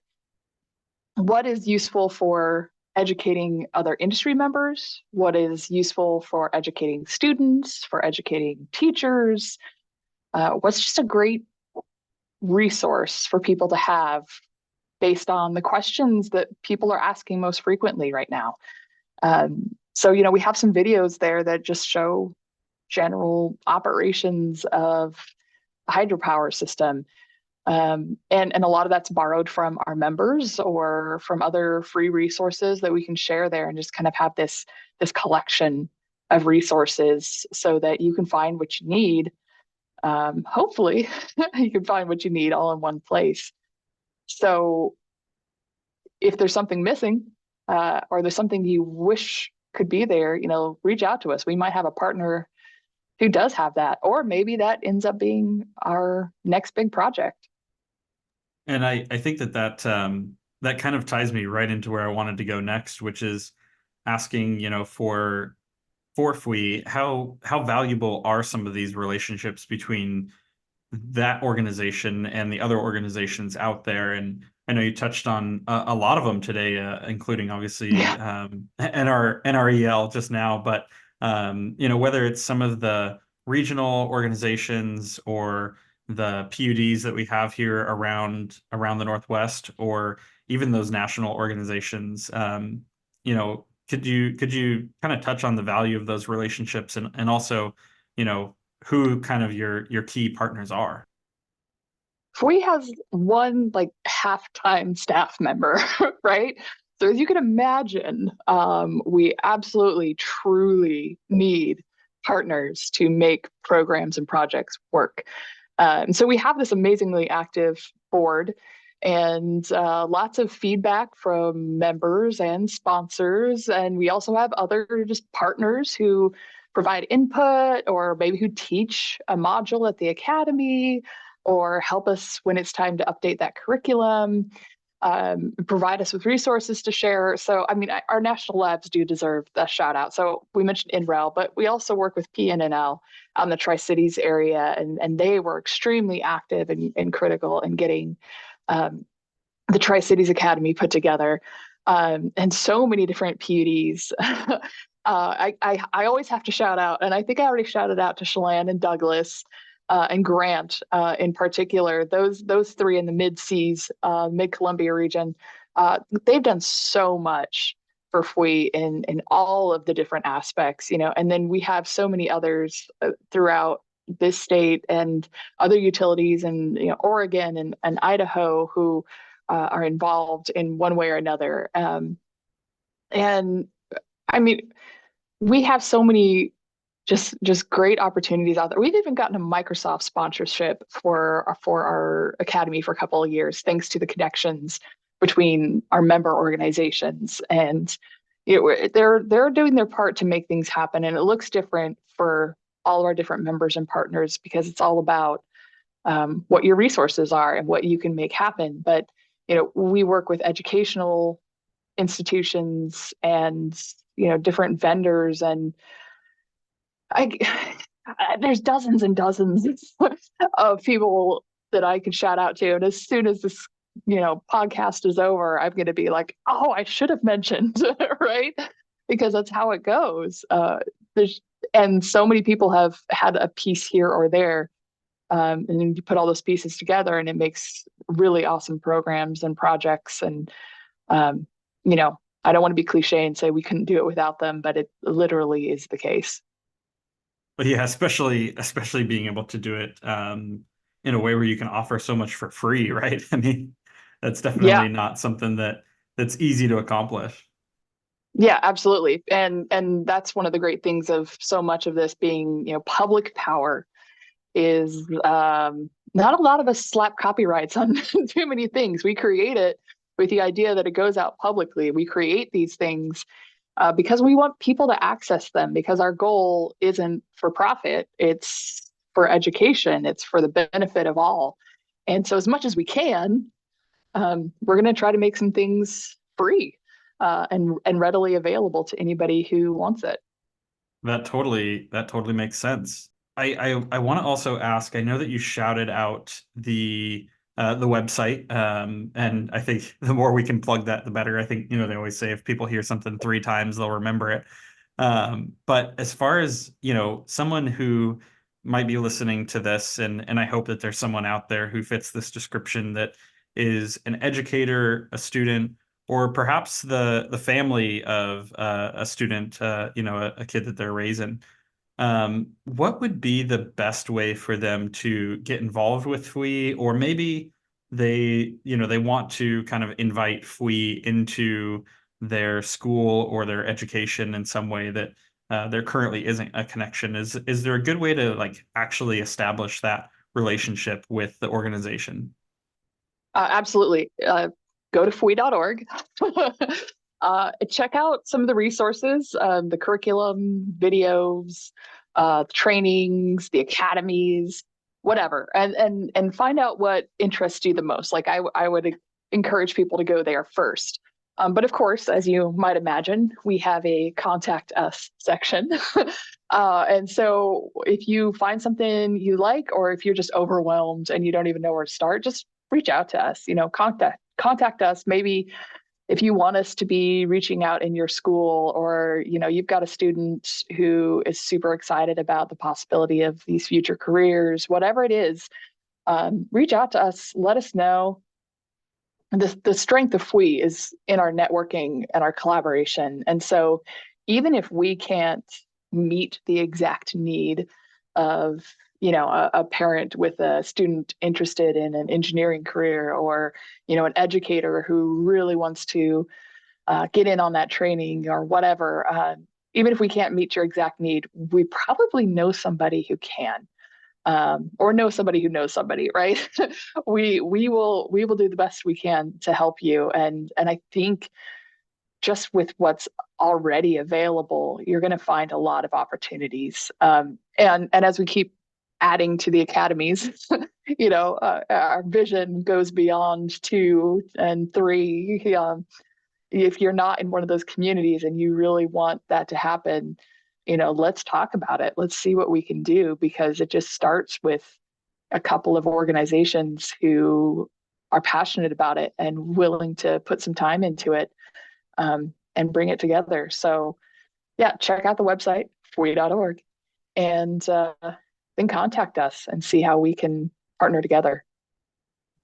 what is useful for educating other industry members, what is useful for educating students, for educating teachers, what's just a great resource for people to have based on the questions that people are asking most frequently right now. So, we have some videos there that just show general operations of a hydropower system. And a lot of that's borrowed from our members or from other free resources that we can share there, and just kind of have this collection of resources so that you can find what you need. Hopefully you can find what you need all in one place. So if there's something missing, or there's something you wish could be there, reach out to us. We might have a partner who does have that, or maybe that ends up being our next big project. And I think that kind of ties me right into where I wanted to go next, which is asking, for FWEE, how valuable are some of these relationships between that organization and the other organizations out there? And I know you touched on a lot of them today, including obviously Yeah. NREL just now, but whether it's some of the regional organizations or the PUDs that we have here around the Northwest, or even those national organizations, could you kind of touch on the value of those relationships, and also, who kind of your key partners are? FWE has one like half-time staff member, right? So as you can imagine, we absolutely, truly need partners to make programs and projects work. And so we have this amazingly active board, and lots of feedback from members and sponsors. And we also have other just partners who provide input, or maybe who teach a module at the academy, or help us when it's time to update that curriculum, provide us with resources to share. So, I mean, our national labs do deserve a shout out. So we mentioned NREL, but we also work with PNNL on the Tri-Cities area, and they were extremely active and critical in getting the Tri-Cities Academy put together, and so many different PUDs. I always have to shout out, and I think I already shouted out to Chelan and Douglas, and Grant, in particular. Those three in the Mid-Seas, Mid-Columbia region, they've done so much for FWE in all of the different aspects, and then we have so many others throughout this state, and other utilities in Oregon and Idaho, who are involved in one way or another. And I mean, we have so many just great opportunities out there. We've even gotten a Microsoft sponsorship for our academy for a couple of years, thanks to the connections between our member organizations. And they're doing their part to make things happen. And it looks different for all of our different members and partners, because it's all about what your resources are and what you can make happen. But we work with educational institutions and different vendors, and I there's dozens and dozens of people that I could shout out to. And as soon as this podcast is over, I'm going to be like, oh, I should have mentioned, right? Because that's how it goes. And so many people have had a piece here or there. And then you put all those pieces together, and it makes really awesome programs and projects. And um, I don't want to be cliche and say we couldn't do it without them, but it literally is the case. But yeah, especially being able to do it in a way where you can offer so much for free, right? I mean, that's Yeah. definitely not something that that's easy to accomplish. Yeah, absolutely. And that's one of the great things of so much of this being, public power is not a lot of us slap copyrights on too many things. We create it with the idea that it goes out publicly. We create these things because we want people to access them, because our goal isn't for profit, it's for education, it's for the benefit of all. And so, as much as we can, we're going to try to make some things free and readily available to anybody who wants it. That totally makes sense. I want to also ask, I know that you shouted out the website, and I think the more we can plug that, the better. I think, they always say if people hear something three times, they'll remember it. But as far as, someone who might be listening to this, and I hope that there's someone out there who fits this description that is an educator, a student, or perhaps the family of a student, a kid that they're raising. What would be the best way for them to get involved with FWEE, or maybe they want to kind of invite FWEE into their school or their education in some way that there currently isn't a connection? Is there a good way to like actually establish that relationship with the organization? Absolutely. Go to FWE.org. Check out some of the resources, the curriculum, videos, trainings, the academies, whatever, and find out what interests you the most. Like I would encourage people to go there first. But of course, as you might imagine, we have a contact us section. And so if you find something you like, or if you're just overwhelmed and you don't even know where to start, just reach out to us, contact us. Maybe if you want us to be reaching out in your school, or, you've got a student who is super excited about the possibility of these future careers, whatever it is, reach out to us, let us know. The strength of FWE is in our networking and our collaboration. And so even if we can't meet the exact need of, a parent with a student interested in an engineering career, or, an educator who really wants to get in on that training or whatever, even if we can't meet your exact need, we probably know somebody who can, or know somebody who knows somebody, right? We will do the best we can to help you, and I think just with what's already available, you're going to find a lot of opportunities. And as we keep adding to the academies, our vision goes beyond 2 and 3. If you're not in one of those communities and you really want that to happen, let's talk about it. Let's see what we can do, because it just starts with a couple of organizations who are passionate about it and willing to put some time into it, and bring it together. So, yeah, check out the website, FWE.org, and then contact us and see how we can partner together.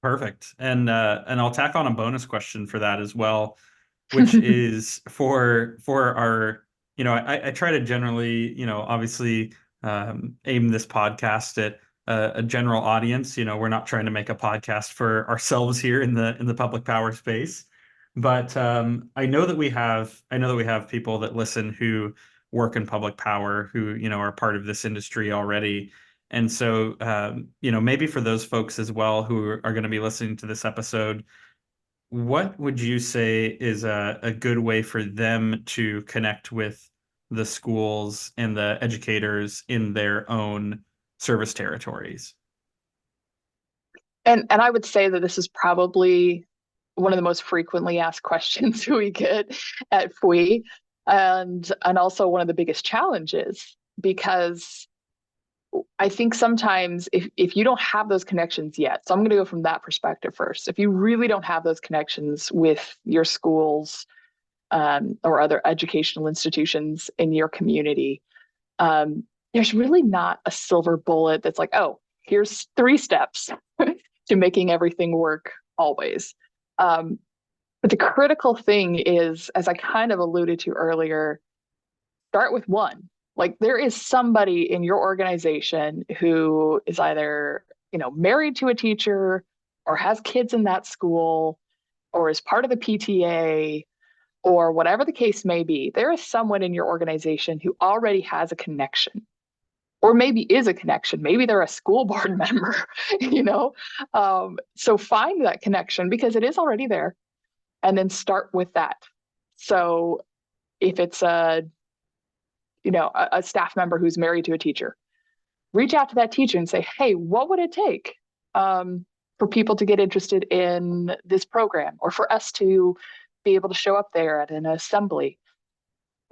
Perfect. And I'll tack on a bonus question for that as well, which is for our, I try to generally, obviously aim this podcast at a general audience. We're not trying to make a podcast for ourselves here in the public power space. But I know that we have people that listen who work in public power, who, are part of this industry already. And so, maybe for those folks as well who are going to be listening to this episode, what would you say is a good way for them to connect with the schools and the educators in their own service territories? And I would say that this is probably one of the most frequently asked questions we get at FWE, and also one of the biggest challenges, because I think sometimes if you don't have those connections yet, so I'm going to go from that perspective first. If you really don't have those connections with your schools, or other educational institutions in your community, there's really not a silver bullet that's like, oh, here's 3 steps to making everything work always. But the critical thing is, as I kind of alluded to earlier, start with one. Like, there is somebody in your organization who is either, married to a teacher or has kids in that school, or is part of the PTA, or whatever the case may be, there is someone in your organization who already has a connection, or maybe is a connection. Maybe they're a school board member, you know? So find that connection because it is already there, and then start with that. So if it's a staff member who's married to a teacher, reach out to that teacher and say, hey, what would it take for people to get interested in this program, or for us to be able to show up there at an assembly?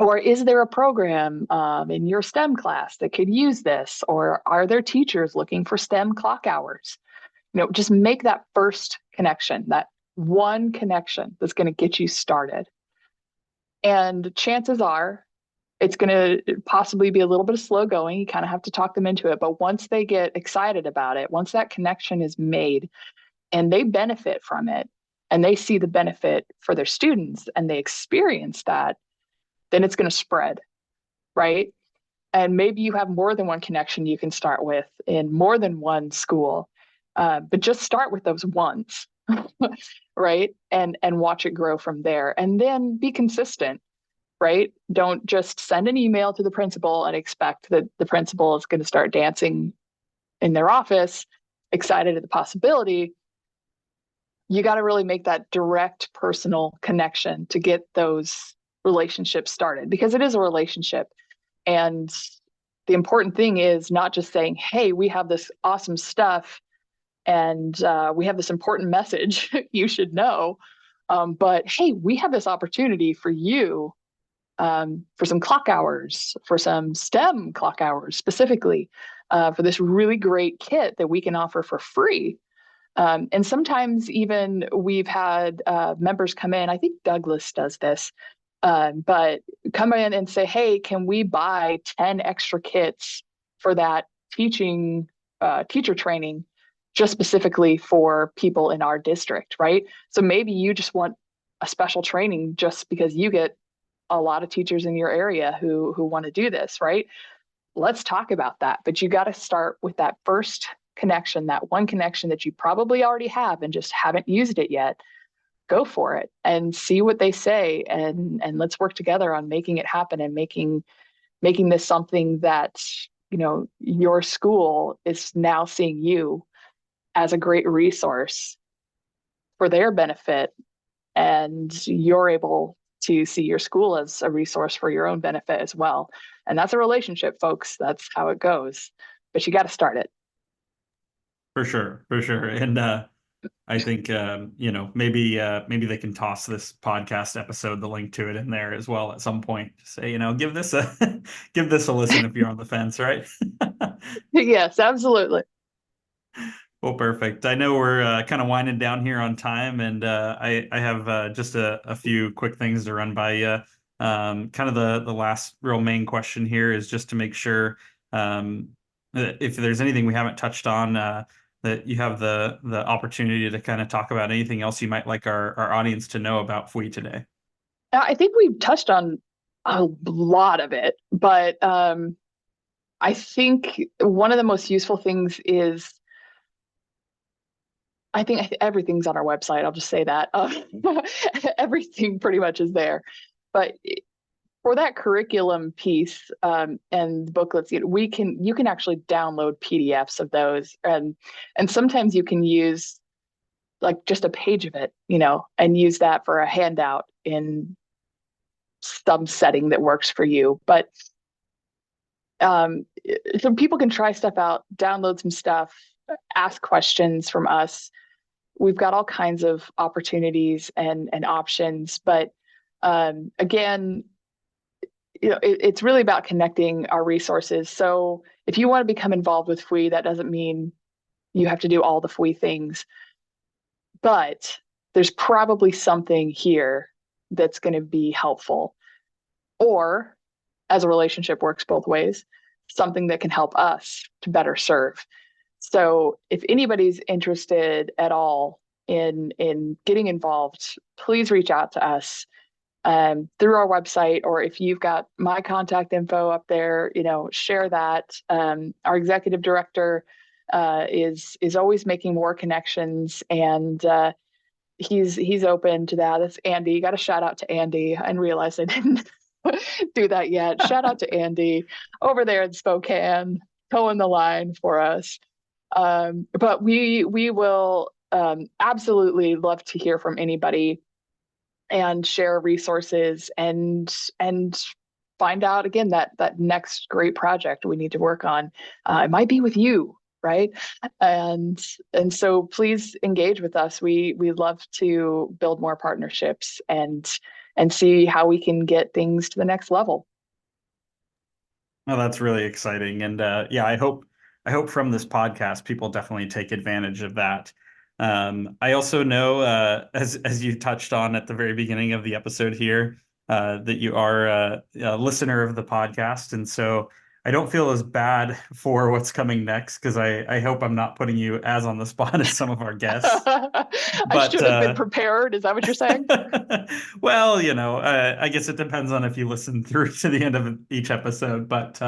Or is there a program in your STEM class that could use this? Or are there teachers looking for STEM clock hours? Just make that first connection, that one connection that's going to get you started. And chances are it's going to possibly be a little bit of slow going. You kind of have to talk them into it. But once they get excited about it, once that connection is made and they benefit from it, and they see the benefit for their students and they experience that, then it's going to spread, right? And maybe you have more than one connection you can start with in more than one school, but just start with those ones, right? And watch it grow from there, and then be consistent, right? Don't just send an email to the principal and expect that the principal is going to start dancing in their office, excited at the possibility. You got to really make that direct personal connection to get those relationships started, because it is a relationship. And the important thing is not just saying, hey, we have this awesome stuff and we have this important message you should know, but hey, we have this opportunity for you, for some clock hours, for some STEM clock hours specifically, for this really great kit that we can offer for free. And sometimes even we've had members come in, I think Douglas does this, but come in and say, hey, can we buy 10 extra kits for that teacher training, just specifically for people in our district, right? So maybe you just want a special training just because you get a lot of teachers in your area who want to do this, right? Let's talk about that. But you got to start with that first connection, that one connection that you probably already have and just haven't used it yet. Go for it and see what they say, and let's work together on making it happen and making this something that your school is now seeing you as a great resource for their benefit, and you're able to see your school as a resource for your own benefit as well. And that's a relationship, folks. That's how it goes. But you got to start it. For sure, for sure. And I think maybe they can toss this podcast episode, the link to it, in there as well at some point. Just say, give this a give this a listen if you're on the fence, right? Yes, absolutely. Well, perfect. I know we're kind of winding down here on time, and I have just a few quick things to run by you. Kind of the last real main question here is just to make sure that if there's anything we haven't touched on, that you have the opportunity to kind of talk about anything else you might like our audience to know about FWEE today. I think we've touched on a lot of it, but I think one of the most useful things is, I think everything's on our website. I'll just say that. Everything pretty much is there. But for that curriculum piece and booklets, you can actually download PDFs of those, and sometimes you can use like just a page of it, and use that for a handout in some setting that works for you. But so people can try stuff out, download some stuff, ask questions from us. We've got all kinds of opportunities and options, but again, it's really about connecting our resources. So if you want to become involved with FWEE, that doesn't mean you have to do all the FWEE things, but there's probably something here that's going to be helpful, or, as a relationship works both ways, something that can help us to better serve. So if anybody's interested at all in getting involved, please reach out to us through our website, or if you've got my contact info up there, share that. Our executive director is always making more connections, and he's open to that. That's Andy. You got to shout out to Andy. And realize I didn't do that yet. Shout out to Andy over there in Spokane, towing the line for us. But we will absolutely love to hear from anybody and share resources and find out again that next great project we need to work on. It might be with you, right? And so please engage with us. We love to build more partnerships and see how we can get things to the next level. Well, that's really exciting. And yeah, I hope from this podcast people definitely take advantage of that. I also know, as you touched on at the very beginning of the episode here, that you are a listener of the podcast, and so I don't feel as bad for what's coming next because I hope I'm not putting you as on the spot as some of our guests. I But should have been prepared. Is that what you're saying? well, I guess it depends on if you listen through to the end of each episode, but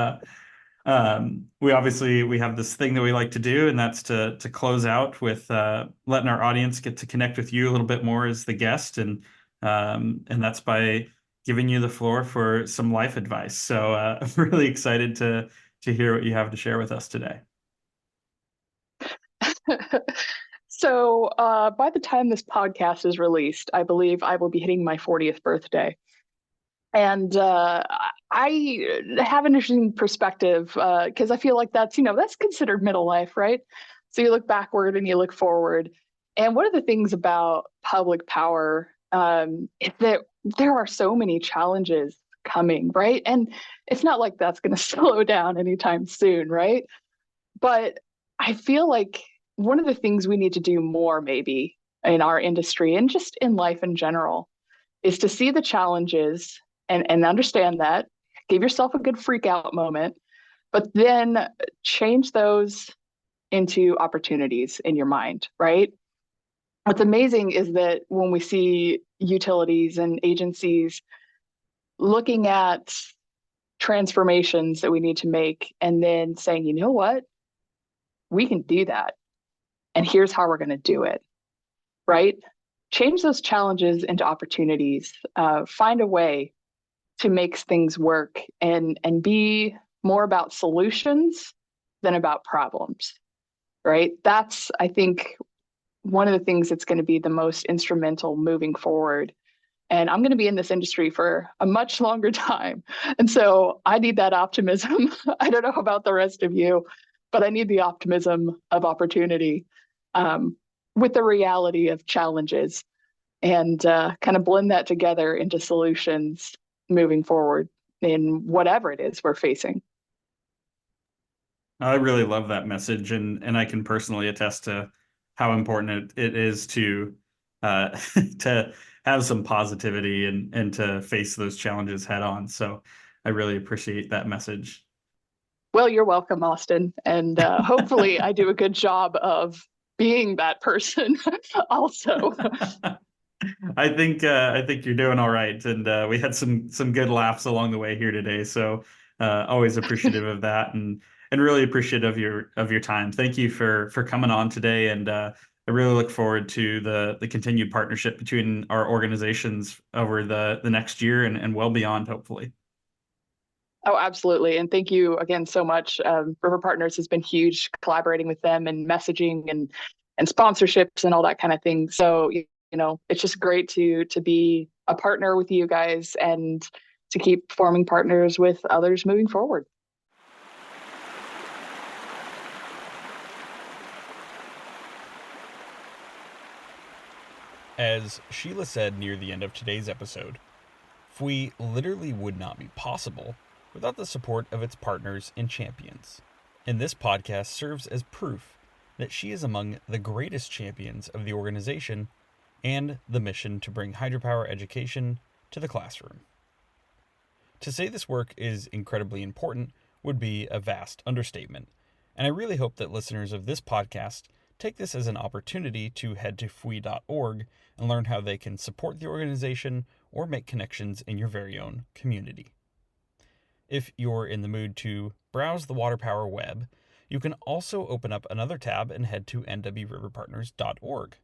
we have this thing that we like to do, and that's to close out with letting our audience get to connect with you a little bit more as the guest, and that's by giving you the floor for some life advice. So I'm really excited to hear what you have to share with us today. So by the time this podcast is released, I believe I will be hitting my 40th birthday. And I have an interesting perspective because I feel like that's considered middle life, right? So you look backward and you look forward. And one of the things about public power is that there are so many challenges coming, right? And it's not like that's going to slow down anytime soon, right? But I feel like one of the things we need to do more, maybe in our industry and just in life in general, is to see the challenges and understand that, give yourself a good freak out moment, but then change those into opportunities in your mind, right? What's amazing is that when we see utilities and agencies looking at transformations that we need to make and then saying, you know what, we can do that. And here's how we're going to do it, right? Change those challenges into opportunities. Find a way to make things work and be more about solutions than about problems, right? That's, I think, one of the things that's going to be the most instrumental moving forward. And I'm going to be in this industry for a much longer time. And so I need that optimism. I don't know about the rest of you, but I need the optimism of opportunity with the reality of challenges and kind of blend that together into solutions moving forward in whatever it is we're facing. I really love that message, and I can personally attest to how important it is to to have some positivity and to face those challenges head on. So I really appreciate that message. Well, you're welcome, Austin. And hopefully I do a good job of being that person also. I think you're doing all right, and we had some good laughs along the way here today. So always appreciative of that, and really appreciative of your time. Thank you for coming on today, and I really look forward to the continued partnership between our organizations over the next year and well beyond, hopefully. Oh, absolutely. And thank you again so much. River Partners has been huge, collaborating with them and messaging and sponsorships and all that kind of thing. So, it's just great to be a partner with you guys and to keep forming partners with others moving forward. As Sheila said near the end of today's episode, FWEE literally would not be possible without the support of its partners and champions. And this podcast serves as proof that she is among the greatest champions of the organization and the mission to bring hydropower education to the classroom. To say this work is incredibly important would be a vast understatement, and I really hope that listeners of this podcast take this as an opportunity to head to FWEE.org and learn how they can support the organization or make connections in your very own community. If you're in the mood to browse the Waterpower web, you can also open up another tab and head to nwriverpartners.org.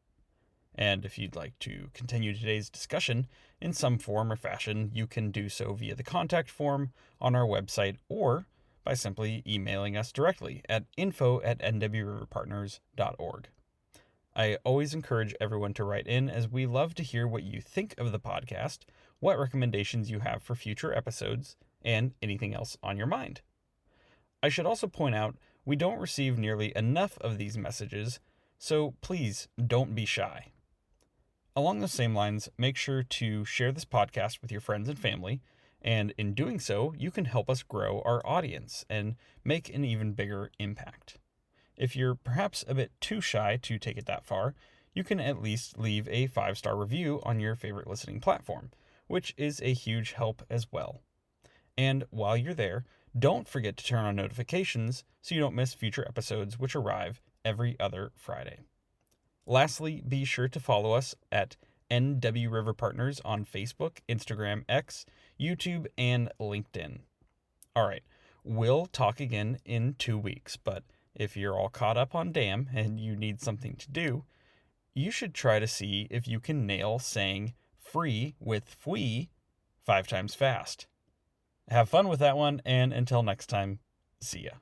And if you'd like to continue today's discussion in some form or fashion, you can do so via the contact form on our website or by simply emailing us directly at info@nwriverpartners.org. I always encourage everyone to write in, as we love to hear what you think of the podcast, what recommendations you have for future episodes, and anything else on your mind. I should also point out we don't receive nearly enough of these messages, so please don't be shy. Along those same lines, make sure to share this podcast with your friends and family, and in doing so, you can help us grow our audience and make an even bigger impact. If you're perhaps a bit too shy to take it that far, you can at least leave a 5-star review on your favorite listening platform, which is a huge help as well. And while you're there, don't forget to turn on notifications so you don't miss future episodes, which arrive every other Friday. Lastly, be sure to follow us at NW River Partners on Facebook, Instagram, X, YouTube, and LinkedIn. All right, we'll talk again in 2 weeks, but if you're all caught up on DAM and you need something to do, you should try to see if you can nail saying free with FWEE 5 times fast. Have fun with that one, and until next time, see ya.